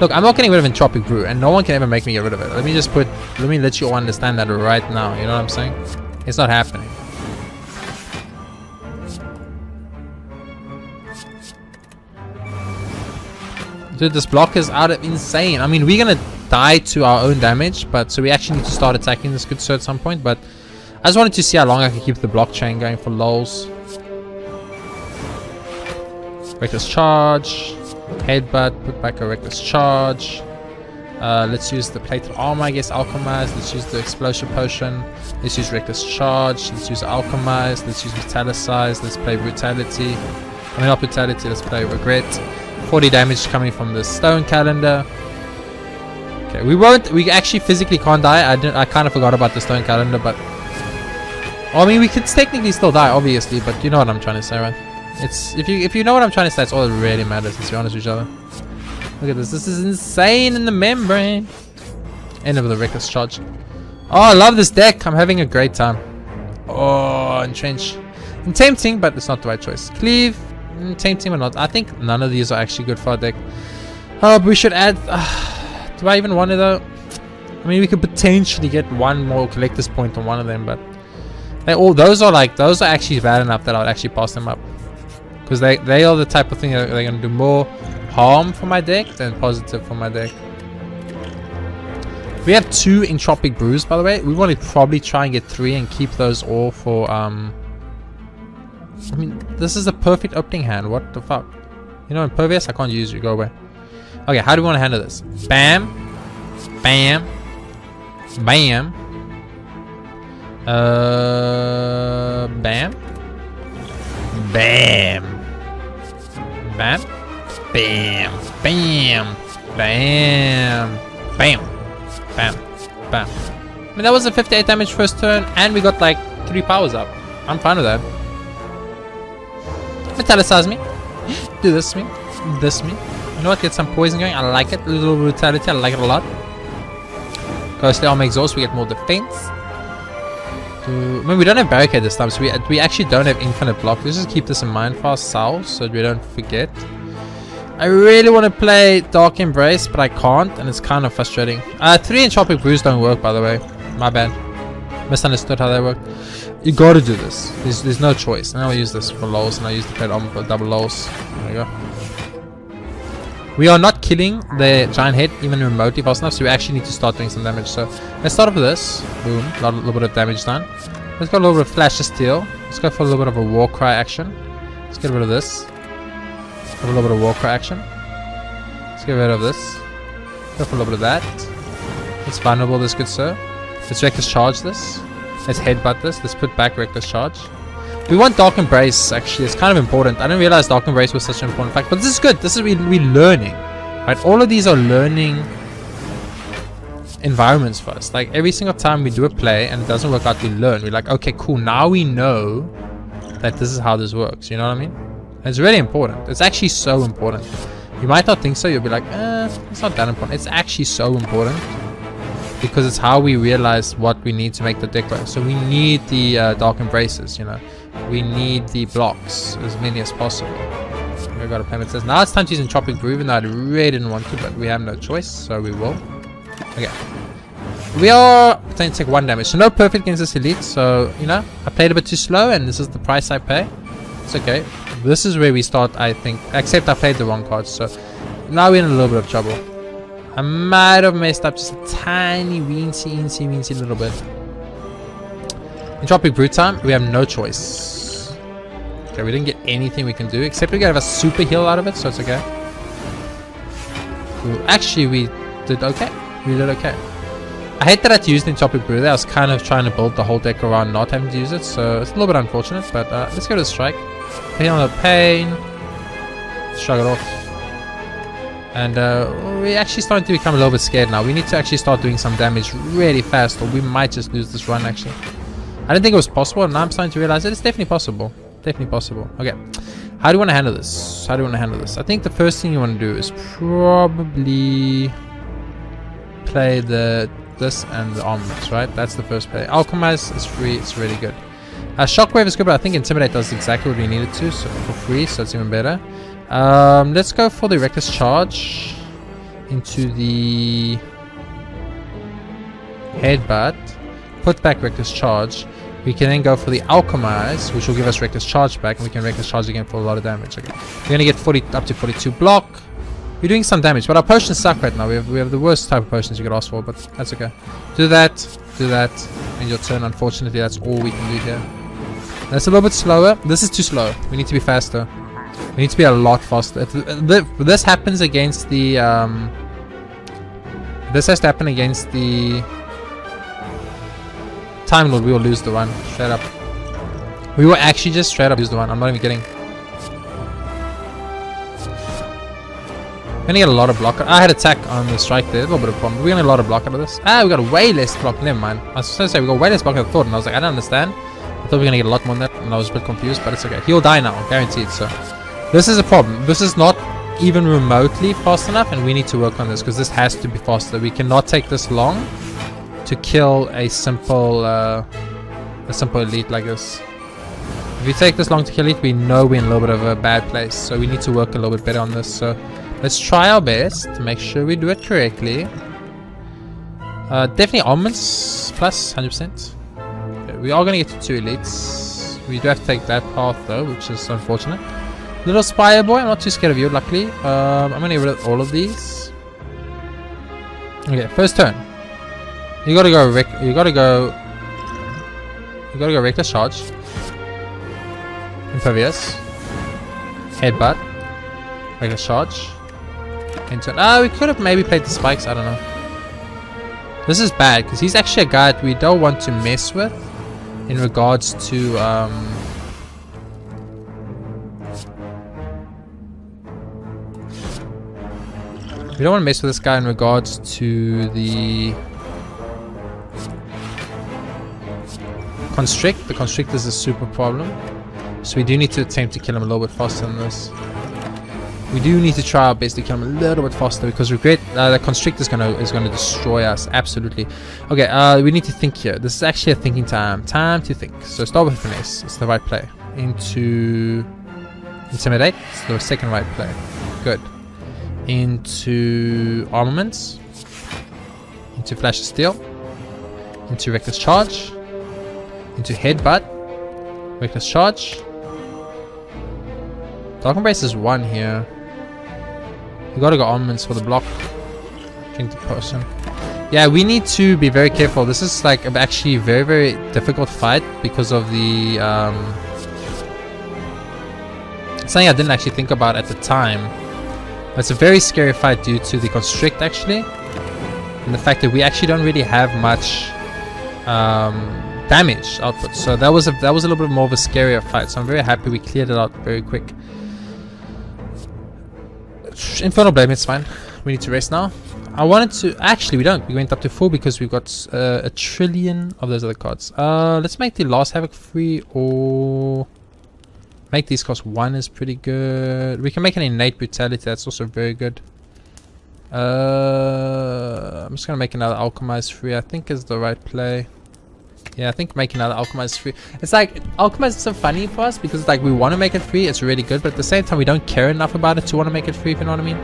Look, I'm not getting rid of Entropic Brew, and no one can ever make me get rid of it. Let me let you all understand that right now. You know what I'm saying? It's not happening. Dude, this block is out of insane. I mean, we're gonna die to our own damage, but so we actually need to start attacking this good sir at some point. But I just wanted to see how long I can keep the blockchain going for lols. Reckless charge, headbutt, put back a reckless charge. Let's use the plated armor, I guess, alchemized. Let's use the explosion potion. Let's use reckless charge. Let's use alchemized. Let's use metallicized. Let's play brutality. I mean, not brutality. Let's play regret. 40 damage coming from the stone calendar. Okay, we actually physically can't die. I kind of forgot about the stone calendar, but I mean, we could technically still die, obviously, but you know what I'm trying to say, right? It's if you know what I'm trying to say, that's all that really matters. Let's be honest with each other. Look at this. This is insane in the membrane. End of the reckless charge. Oh, I love this deck. I'm having a great time. Oh, entrench. Tempting, but it's not the right choice. Cleave. Tempting or not. I think none of these are actually good for our deck. Oh, but we should add. Do I even want it though? I mean, we could potentially get one more collector's point on one of them, but those are actually bad enough that I would actually pass them up. Because they are the type of thing that they're going to do more harm for my deck than positive for my deck. We have 2 Entropic Brews, by the way. We want to probably try and get 3 and keep those all for... I mean, this is a perfect opening hand. What the fuck? You know, Impervious? I can't use you. Go away. Okay, how do we want to handle this? Bam. Bam. Bam. Bam. Bam. Bam. Bam. Bam. Bam. Bam. Bam. Bam. I mean, that was a 58 damage first turn, and we got like 3 powers up. I'm fine with that. Metallicize me. Do this to me. This to me. You know what? Get some poison going. I like it. A little brutality. I like it a lot. Ghostly Armor Exhaust. We get more defense. I mean, we don't have barricade this time, so we actually don't have infinite block. Let's just keep this in mind for ourselves so we don't forget. I really want to play Dark Embrace, but I can't, and it's kind of frustrating. 3 Entropic Brews don't work, by the way. My bad. Misunderstood how they work. You gotta do this. There's no choice. And I'll use this for lols, and I use the plate armor for double lols. There we go. We are not killing the giant head even remotely fast enough, so we actually need to start doing some damage. So let's start off with this. Boom. A little bit of damage done. Let's go a little bit of Flash of Steel. Let's go for a little bit of a War Cry action. Let's get rid of this. Have a little bit of War Cry action. Let's get rid of this. Go for a little bit of that. Let's vulnerable this good sir. Let's Reckless Charge this. Let's headbutt this. Let's put back Reckless Charge. We want Dark Embrace, actually. It's kind of important. I didn't realize Dark Embrace was such an important fact. But this is good. This is we're learning. Right? All of these are learning environments for us. Like, every single time we do a play and it doesn't work out, we learn. We're like, okay, cool. Now we know that this is how this works. You know what I mean? And it's really important. It's actually so important. You might not think so. You'll be like, it's not that important. It's actually so important. Because it's how we realize what we need to make the deck work. So we need the Dark Embraces, you know. We need the blocks, as many as possible. We've got a payment says now it's time to use Entropic Brew, even though I really didn't want to, but we have no choice, so we will. Okay. We are going to take 1 damage. So no perfect against this elite, so you know, I played a bit too slow and this is the price I pay. It's okay. This is where we start, I think. Except I played the wrong cards, so now we're in a little bit of trouble. I might have messed up just a tiny weensy little bit. Entropic Brew time, we have no choice. Okay, we didn't get anything we can do, except we got a super heal out of it, so it's okay. Cool. Actually, we did okay. We did okay. I hate that I had to use the Entropic Brew there. I was kind of trying to build the whole deck around not having to use it, so it's a little bit unfortunate, but let's go to the strike. Pain on the pain. Shrug it off. And we're actually starting to become a little bit scared now. We need to actually start doing some damage really fast, or we might just lose this run, actually. I didn't think it was possible, and now I'm starting to realize that it's definitely possible. Definitely possible. Okay. How do you want to handle this? How do you want to handle this? I think the first thing you want to do is probably play this and the armaments, right? That's the first play. Alchemize is free. It's really good. Shockwave is good, but I think Intimidate does exactly what we needed to, so for free, so it's even better. Let's go for the Reckless Charge into the Headbutt. Put back Reckless Charge. We can then go for the Alchemize, which will give us Reckless Charge back, and we can Reckless Charge again for a lot of damage. Okay, we're gonna get 40 up to 42 block. We're doing some damage, but our potions suck right now. We have the worst type of potions you could ask for, but that's okay. Do that, and your turn. Unfortunately, that's all we can do here. That's a little bit slower. This is too slow. We need to be faster. We need to be a lot faster. If this happens against the this has to happen against the Time Lord, we will lose the one. Straight up. We will actually just straight up lose the one. I'm not even kidding. We're gonna get a lot of block. I had attack on the strike there. A little bit of problem. We're gonna get a lot of block out of this. We got way less block. Never mind. I was supposed to say we got way less block than I thought, and I was like, I don't understand. I thought we were gonna get a lot more than that, and I was a bit confused, but it's okay. He'll die now, guaranteed. So this is a problem. This is not even remotely fast enough, and we need to work on this because this has to be faster. We cannot take this long to kill a simple elite like this. If you take this long to kill elite, we know we're in a little bit of a bad place, so we need to work a little bit better on this. So let's try our best to make sure we do it correctly. Definitely almonds plus 100%. Okay, we are going to get to 2 elites. We do have to take that path though, which is unfortunate. Little Spire boy, I'm not too scared of you, luckily. I'm going to get rid of all of these. Okay, first turn. You gotta go Reckless Charge. Impervious. Headbutt. Reckless Charge. Into we could have maybe played the spikes, I don't know. This is bad because he's actually a guy that we don't want to mess with in regards to we don't want to mess with this guy in regards to the Constrict. The Constrict is a super problem, so we do need to attempt to kill him a little bit faster than this. We do need to try our best to kill him a little bit faster because regret the Constrict is gonna destroy us absolutely. Okay, we need to think here. This is actually a thinking time. Time to think. So start with Finesse. It's the right play. Into Intimidate. It's the second right play. Good. Into Armaments. Into Flash of Steel. Into Reckless Charge. Into Headbutt. Reckless Charge. Dark Embrace is 1 here. You gotta go Armaments for the block. Drink the potion. Yeah, we need to be very careful. This is like actually a very, very difficult fight because of the something I didn't actually think about at the time. It's a very scary fight due to the Constrict actually, and the fact that we actually don't really have much damage output. So that was a little bit more of a scarier fight. So I'm very happy we cleared it out very quick. Infernal Blade, it's fine. We need to rest now. I wanted to actually we don't. We went up to 4 because we've got a trillion of those other cards. Let's make the last Havoc free or make these cost 1 is pretty good. We can make an Innate Brutality. That's also very good. I'm just gonna make another Alchemize free. I think is the right play. Yeah, I think making another Alchemize free. It's like Alchemize is so funny for us because it's like we want to make it free. It's really good, but at the same time we don't care enough about it to want to make it free. If you know what I mean.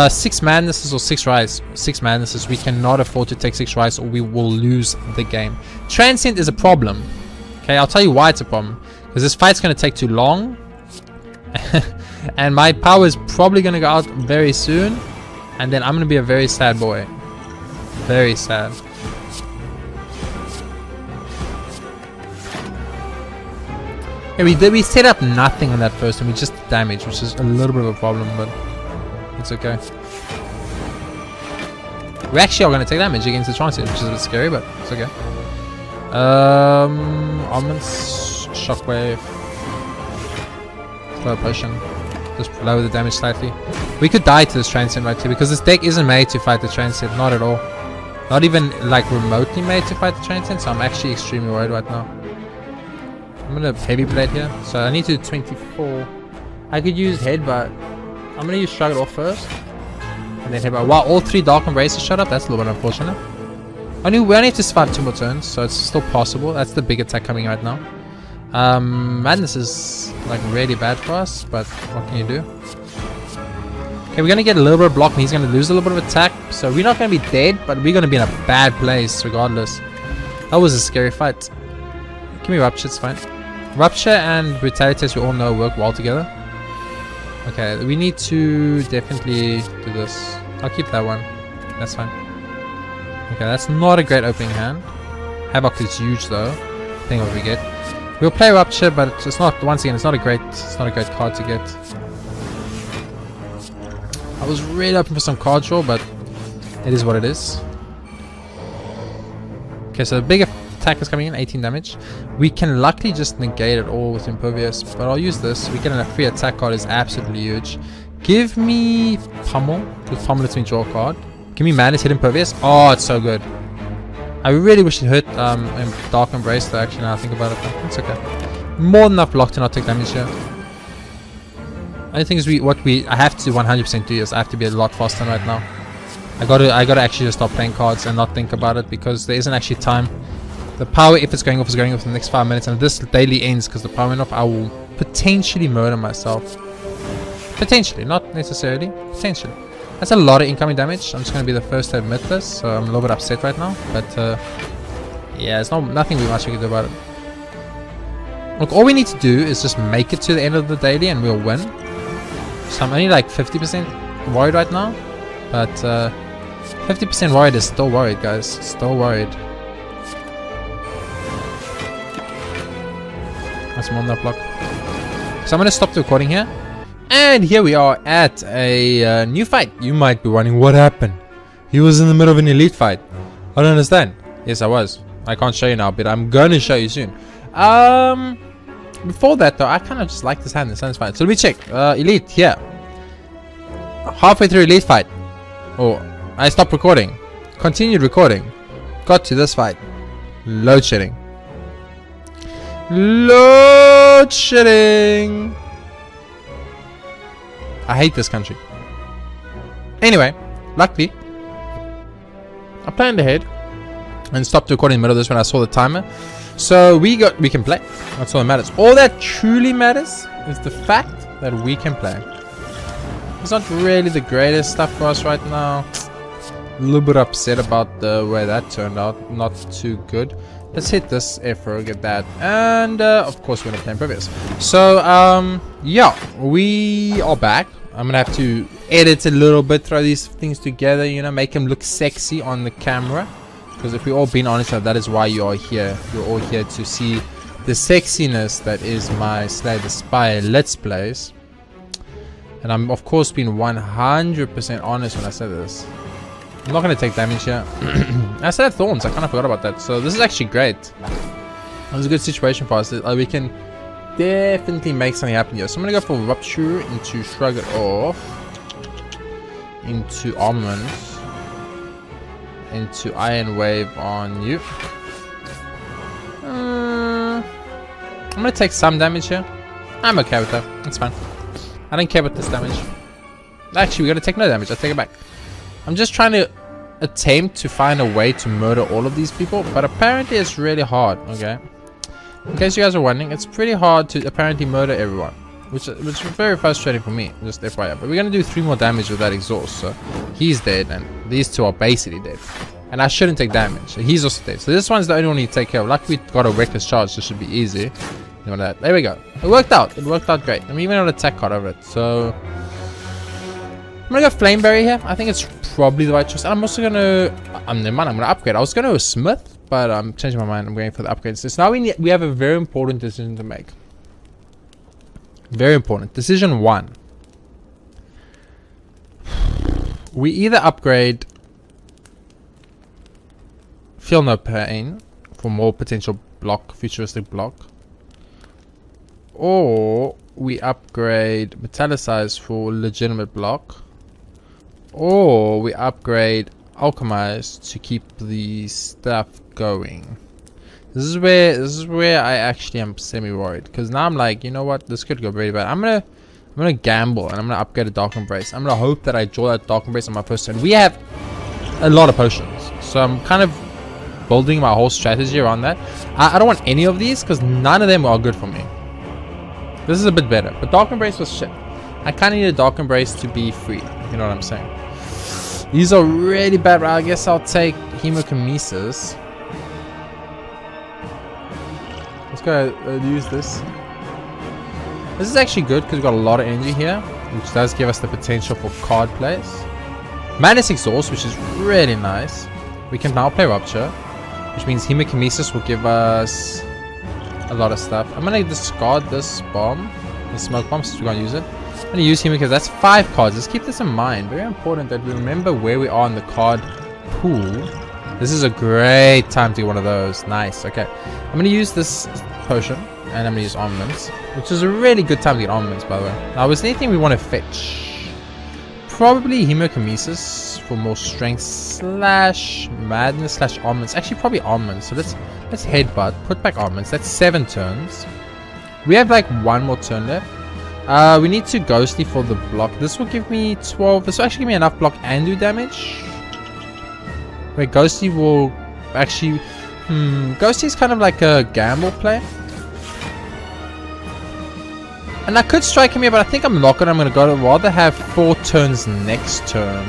6 Madnesses or 6 Rise. 6 Madnesses. We cannot afford to take 6 Rise or we will lose the game. Transient is a problem. Okay, I'll tell you why it's a problem. Because this fight's gonna take too long, and my power is probably gonna go out very soon, and then I'm gonna be a very sad boy. Very sad. Yeah, we set up nothing on that first and we just damage, which is a little bit of a problem, but it's okay. We actually are going to take damage against the Transient, which is a bit scary, but it's okay. Almonds, Shockwave, Flow Potion, just lower the damage slightly. We could die to this Transient right here because this deck isn't made to fight the Transient, not at all. Not even like remotely made to fight the Transient, so I'm actually extremely worried right now. I'm gonna Heavy Blade here, so I need to do 24. I could use Headbutt. I'm gonna use Shrug It Off first, and then Headbutt. Wow, all 3 Dark Embraces shut up. That's a little bit unfortunate. We only have to survive 2 more turns, so it's still possible. That's the big attack coming right now. Madness is like really bad for us, but what can you do? Okay, we're gonna get a little bit of block and he's gonna lose a little bit of attack. So we're not gonna be dead, but we're gonna be in a bad place regardless. That was a scary fight. Give me Rupture, it's fine. Rupture and Brutality, as we all know, work well together. Okay, we need to definitely do this. I'll keep that one. That's fine. Okay, that's not a great opening hand. Havoc is huge though. Depending on what we get. We'll play Rupture, but it's not. Once again, it's not a great card to get. I was really hoping for some card draw, but it is what it is. Okay, so the big attack is coming in, 18 damage. We can luckily just negate it all with Impervious, but I'll use this. We get a free attack card is absolutely huge. Give me Pummel, because Pummel lets me draw a card. Give me Madness, hit Impervious. Oh, it's so good. I really wish it hit Dark Embrace though, actually, now I think about it, but it's okay. More than enough block to not take damage here. I think is I have to 100% do is I have to be a lot faster right now. I gotta actually just stop playing cards and not think about it, because there isn't actually time. The power, if it's going off, is going off in the next 5 minutes, and if this daily ends because the power went off, I will potentially murder myself. Potentially, not necessarily. Potentially. That's a lot of incoming damage. I'm just gonna be the first to admit this, so I'm a little bit upset right now. But yeah, there's nothing much we can do about it. Look, all we need to do is just make it to the end of the daily, and we'll win. So I'm only like 50% worried right now, but 50% worried is still worried, guys. Still worried. That's more than that block. So I'm gonna stop the recording here, and here we are at a new fight. You might be wondering what happened. He was in the middle of an elite fight. I don't understand. Yes, I was. I can't show you now, but I'm gonna show you soon. Before that though, I kind of just like this hand. This hand's fine. So let me check. Elite here. Halfway through elite fight. Oh, I stopped recording. Continued recording. Got to this fight. Load shedding. Load shedding. I hate this country. Anyway, luckily, I planned ahead and stopped recording in the middle of this when I saw the timer. So we can play. That's all that matters. All that truly matters is the fact that we can play. It's not really the greatest stuff for us right now. A little bit upset about the way that turned out. Not too good. Let's hit this effort, get that, and of course we're gonna play Impervious. So yeah, we are back. I'm gonna have to edit a little bit, throw these things together, you know, make them look sexy on the camera. Because if we're all being honest, that is why you are here. You're all here to see the sexiness that is my Slay the Spire Let's Plays. And I'm of course being 100% honest when I say this. I'm not going to take damage here. I said Thorns, I kind of forgot about that. So this is actually great. It was a good situation for us. We can definitely make something happen here. So I'm going to go for Rupture into Shrug It Off. Into Armament. Into Iron Wave on you. I'm gonna take some damage here. I'm okay with that. It's fine. I don't care about this damage. Actually, we're gonna take no damage. I take it back. I'm just trying to attempt to find a way to murder all of these people, but apparently it's really hard. Okay. In case you guys are wondering, it's pretty hard to apparently murder everyone, which is very frustrating for me. Just FYI. But we're gonna do 3 more damage with that exhaust. So he's dead, and these 2 are basically dead. And I shouldn't take damage. He's also dead. So this one's the only one you take care of. Luckily we got a Reckless Charge, so it should be easy. You know that. There we go. It worked out. It worked out great. I'm even on an attack card over it. So I'm gonna go Flameberry here. I think it's probably the right choice. And I'm also gonna never mind, I'm gonna upgrade. I was gonna go with Smith, but I'm changing my mind. I'm going for the upgrade. So now we have a very important decision to make. Very important. Decision 1. We either upgrade Feel No Pain for more potential block, futuristic block, or we upgrade Metallicize for legitimate block, or we upgrade Alchemize to keep the stuff going. This is where I actually am semi-worried, because now I'm like, you know what, this could go really bad. I'm gonna gamble and I'm gonna upgrade a Dark Embrace. I'm gonna hope that I draw that Dark Embrace on my first turn. We have a lot of potions, so I'm kind of building my whole strategy around that. I don't want any of these because none of them are good for me. This is a bit better, but Dark Embrace was shit. I kind of need a Dark Embrace to be free. You know what I'm saying? These are really bad, but I guess I'll take Hemokinesis. Let's go use this. This is actually good because we've got a lot of energy here, which does give us the potential for card plays. Madness Exhaust, which is really nice. We can now play Rupture, which means Hemokinesis will give us a lot of stuff. I'm going to discard this bomb, the smoke bomb, since we're going to use it. I'm going to use Hemo because that's 5 cards. Let's keep this in mind. Very important that we remember where we are in the card pool. This is a great time to get one of those. Nice. Okay. I'm going to use this potion, and I'm going to use Armaments, which is a really good time to get Armaments, by the way. Now, is there anything we want to fetch? Probably Hemokinesis for more strength slash madness slash armaments. Actually, probably armaments. So let's headbutt, put back armaments. That's 7 turns. We have like 1 more turn left. We need to ghostly for the block. This will give me 12. This will actually give me enough block and do damage. Wait, ghostly will actually. Ghostly is kind of like a gamble play. And I could strike him here, but I think I'm not gonna. I'm gonna go to rather have 4 turns next turn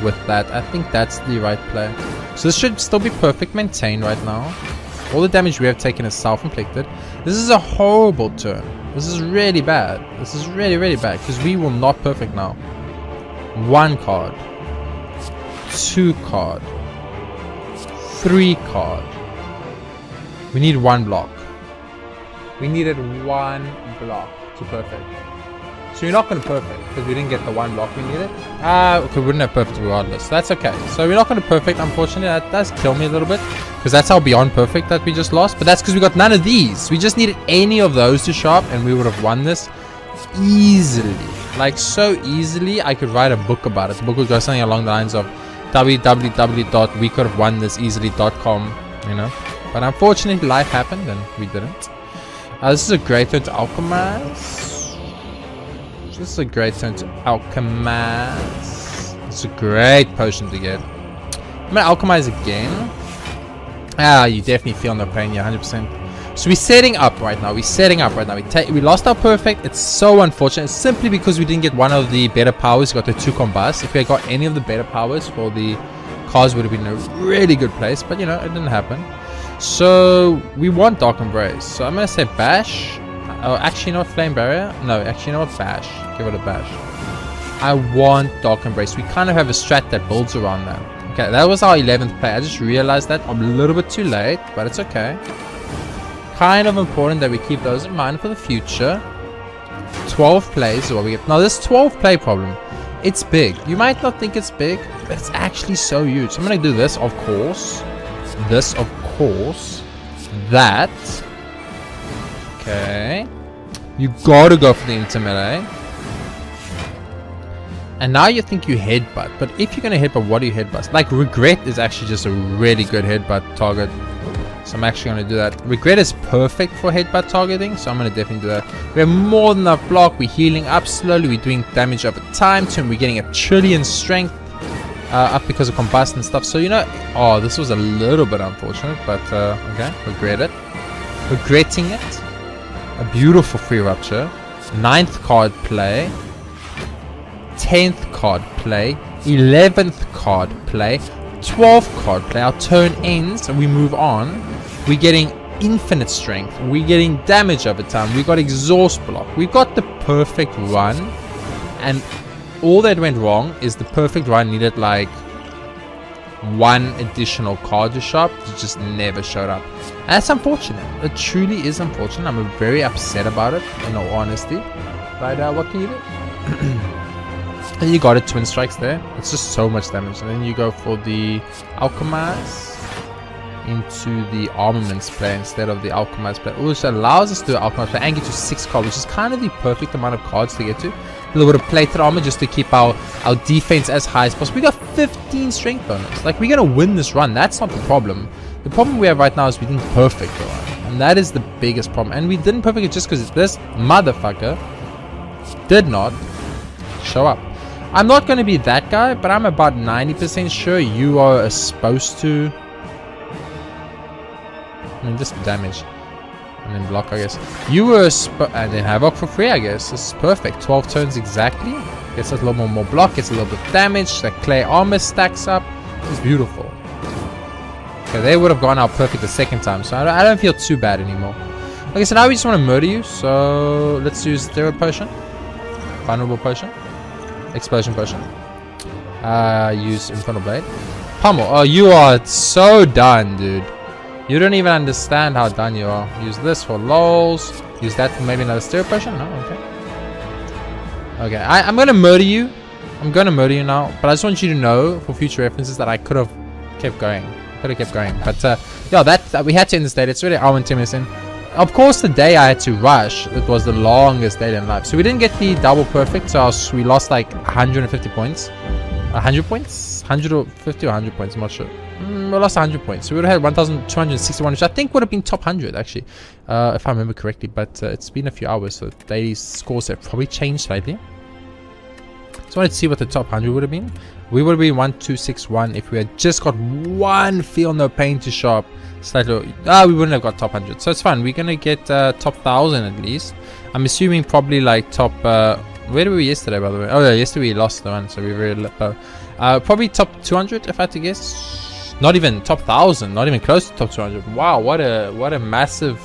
with that. I think that's the right play. So this should still be perfect maintained right now. All the damage we have taken is self-inflicted. This is a horrible turn. This is really bad. This is really, really bad because we will not perfect now. 1 card, 2 card, 3 card. We need 1 block. We needed 1 block to perfect. So you're not going to perfect because we didn't get the 1 block we needed. Okay, we wouldn't have perfect regardless. That's okay. So we're not going to perfect, unfortunately. That does kill me a little bit because that's how beyond perfect that we just lost. But that's because we got none of these. We just needed any of those to show up and we would have won this easily. Like so easily, I could write a book about it. The book would go something along the lines of www.wecouldavewonthiseasily.com, you know. But unfortunately, life happened and we didn't. This is a great turn to Alchemize. This is a great turn to Alchemize. It's a great potion to get. I'm gonna Alchemize again. You definitely feel no pain, yeah, 100%. So we're setting up right now. We lost our perfect. It's so unfortunate. It's simply because we didn't get one of the better powers. We got the 2 combust. If we had got any of the better powers for the cards, would have been in a really good place. But you know, it didn't happen. So we want Dark Embrace. So I'm gonna say Bash. Oh, actually, you know what? Flame Barrier? No, actually, you know what? Bash. Give it a Bash. I want Dark Embrace. We kind of have a strat that builds around that. Okay, that was our 11th play. I just realized that. I'm a little bit too late, but it's okay. Kind of important that we keep those in mind for the future. 12 plays is what we get. Now, this 12 play problem, it's big. You might not think it's big, but it's actually so huge. So I'm going to do this, of course. This, of course. That. Okay. You gotta go for the Intimidate. And now you think you headbutt. But if you're gonna headbutt, what do you headbutt? Like, Regret is actually just a really good headbutt target. So I'm actually gonna do that. Regret is perfect for headbutt targeting, so I'm gonna definitely do that. We have more than enough block. We're healing up slowly. We're doing damage over time. We're getting a trillion strength up because of combust and stuff. So, you know, oh, this was a little bit unfortunate, but okay, regretting it. A beautiful free Rupture. 9th card play. 10th card play. 11th card play. 12th card play. Our turn ends and we move on. We're getting infinite strength. We're getting damage over time. We got exhaust block. We got the perfect run. And all that went wrong is the perfect run needed like 1 additional card to show up. It just never showed up. And that's unfortunate. It truly is unfortunate. I'm very upset about it, in all honesty. But what can you do? And you got it, Twin Strikes there. It's just so much damage. And then you go for the Alchemize into the Armaments play instead of the Alchemize play, which allows us to do Alchemize play and get to 6 cards, which is kind of the perfect amount of cards to get to. A little bit of plated armor just to keep our defense as high as possible. We got 15 strength bonus. Like, we're gonna win this run. That's not the problem. The problem we have right now is we didn't perfect the run, and that is the biggest problem. And we didn't perfect it just because this motherfucker did not show up. I'm not going to be that guy, but I'm about 90% sure you are supposed to mean, just damage. And then block, I guess. You were and then Havoc for free, I guess. This is perfect. 12 turns exactly. Gets us a little more block, gets a little bit of damage. The clay armor stacks up. This is beautiful. Okay, they would have gone out perfect the second time, so I don't feel too bad anymore. Okay, so now we just want to murder you. So let's use Steroid Potion, Vulnerable Potion, Explosion Potion. Use Infernal Blade. Pummel. Oh, you are so done, dude. You don't even understand how done you are. Use this for lols. Use that for maybe another Steroid Potion. No, okay. Okay, I'm gonna murder you. I'm gonna murder you now, but I just want you to know for future references that I could have kept going. But yeah, that we had to end this day. It's really hour and 10 minutes in. Of course, the day I had to rush, it was the longest day in life. So we didn't get the double perfect, so we lost like 150 points. 100 points? 150 or 100 points, I'm not sure. We lost 100 points. So we would have had 1,261, which I think would have been top 100 actually, if I remember correctly. But it's been a few hours, so daily scores have probably changed slightly. So I wanted to see what the top 100 would have been. We would have been 1,261 if we had just got one Feel No Pain to show up. Slightly, we wouldn't have got top 100. So it's fine. We're gonna get top 1,000 at least. I'm assuming probably like top. Where were we yesterday, by the way? Oh yeah, yesterday we lost the one, so we were really low. Probably top 200 if I had to guess. Not even top 1,000. Not even close to top 200. Wow, what a massive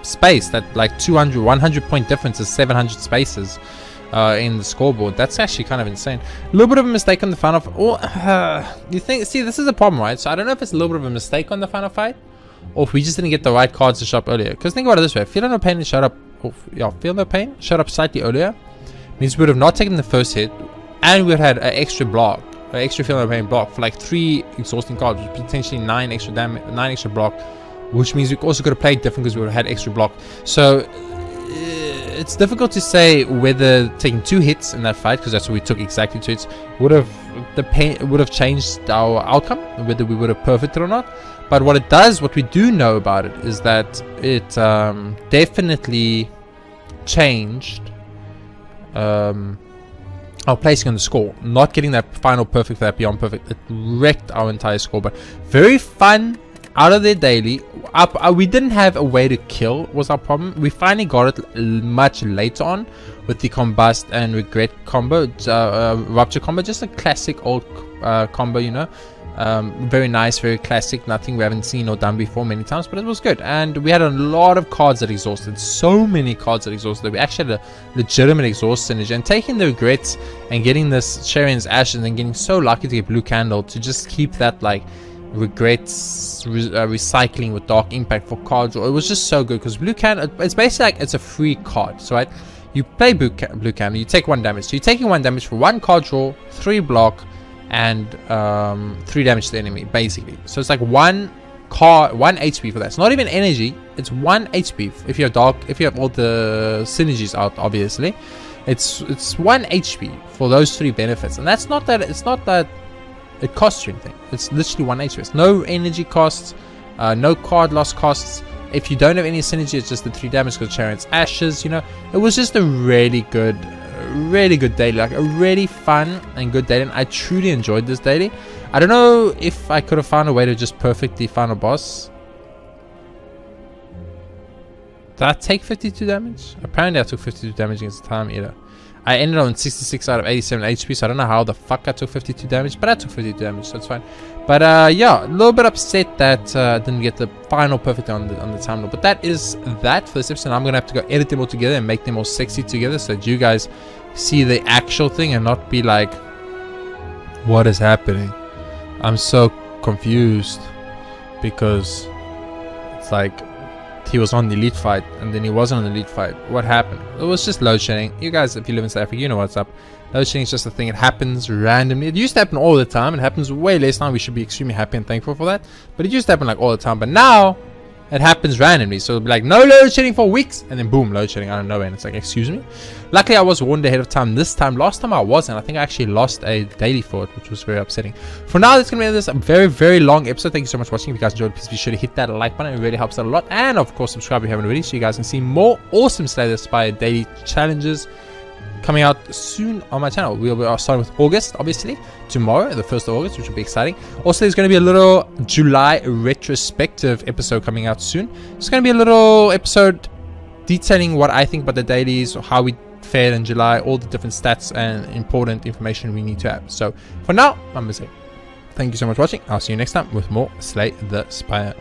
space. That like 200, 100 point difference is 700 spaces. In the scoreboard. That's actually kind of insane. A little bit of a mistake on the final you think, see, this is a problem, right? So I don't know if it's a little bit of a mistake on the final fight, or if we just didn't get the right cards to show up earlier. Because think about it this way: Feel No Pain showed up, Feel No Pain showed up slightly earlier, means we would have not taken the first hit, and we would have had an extra block, an extra Feel No Pain block for like 3 exhausting cards, potentially 9 extra damage, 9 extra block, which means we also could have played different because we would have had extra block. So it's difficult to say whether taking 2 hits in that fight, because that's what we took, exactly 2 hits, would have changed our outcome, whether we would have perfected or not. But what we do know about it is that it definitely changed our placing on the score. Not getting that final perfect for that beyond perfect, it wrecked our entire score. But very fun. Out of their daily, we didn't have a way to kill was our problem. We finally got it much later on with the Combust and Regret combo, Rupture combo, just a classic old combo, you know. Very nice, very classic, nothing we haven't seen or done before many times, but it was good. And we had a lot of cards that exhausted, so many cards that exhausted that we actually had a legitimate exhaust synergy. And taking the Regrets and getting this Sharon's Ashes and getting so lucky to get Blue Candle to just keep that like Regrets recycling with Dark Impact for cards, it was just so good. Because Blue Candle, it's basically like it's a free card, so right, you play Blue Candle, you take 1 damage, so you're taking 1 damage for 1 card draw, 3 block, and 3 damage to the enemy basically. So it's like 1 HP for that. It's not even energy, it's 1 HP if you have dark, if you have all the synergies out, obviously it's 1 HP for those 3 benefits. And that's not that, it's not that it costs you anything. It's literally 1 HP. It's no energy costs, no card loss costs. If you don't have any synergy, it's just the 3 damage because Sharon's Ashes, you know. It was just a really good daily, like a really fun and good daily. And I truly enjoyed this daily. I don't know if I could have found a way to just perfect the final boss. Did I take 52 damage? Apparently I took 52 damage against the Time Eater. I ended on 66 out of 87 HP, so I don't know how the fuck I took 52 damage, but I took 52 damage, so it's fine. But yeah, a little bit upset that I didn't get the final perfect on the time loop. But that is that for this episode. I'm gonna have to go edit them all together and make them all sexy together, so that you guys see the actual thing and not be like, what is happening? I'm so confused because it's like he was on the elite fight and then he wasn't on the elite fight. What happened? It was just load shedding. You guys, if you live in South Africa, you know what's up. Load shedding is just a thing. It happens randomly. It used to happen all the time. It happens way less now. We should be extremely happy and thankful for that. But it used to happen like all the time. But now it happens randomly. So it'll be like no load shedding for weeks, and then boom, load shedding out of nowhere. And it's like, excuse me. Luckily, I was warned ahead of time this time. Last time I wasn't. I think I actually lost a daily for it, which was very upsetting. For now, that's going to be this very, very long episode. Thank you so much for watching. If you guys enjoyed, please be sure to hit that like button. It really helps out a lot. And of course, subscribe if you haven't already, so you guys can see more awesome Slay the Spire daily challenges coming out soon on my channel. We are starting with August, obviously, tomorrow, the 1st of August, which will be exciting. Also, there's going to be a little July retrospective episode coming out soon. It's going to be a little episode detailing what I think about the dailies, how we fared in July, all the different stats and important information we need to have. So for now, I'm going to say thank you so much for watching. I'll see you next time with more Slay the Spire.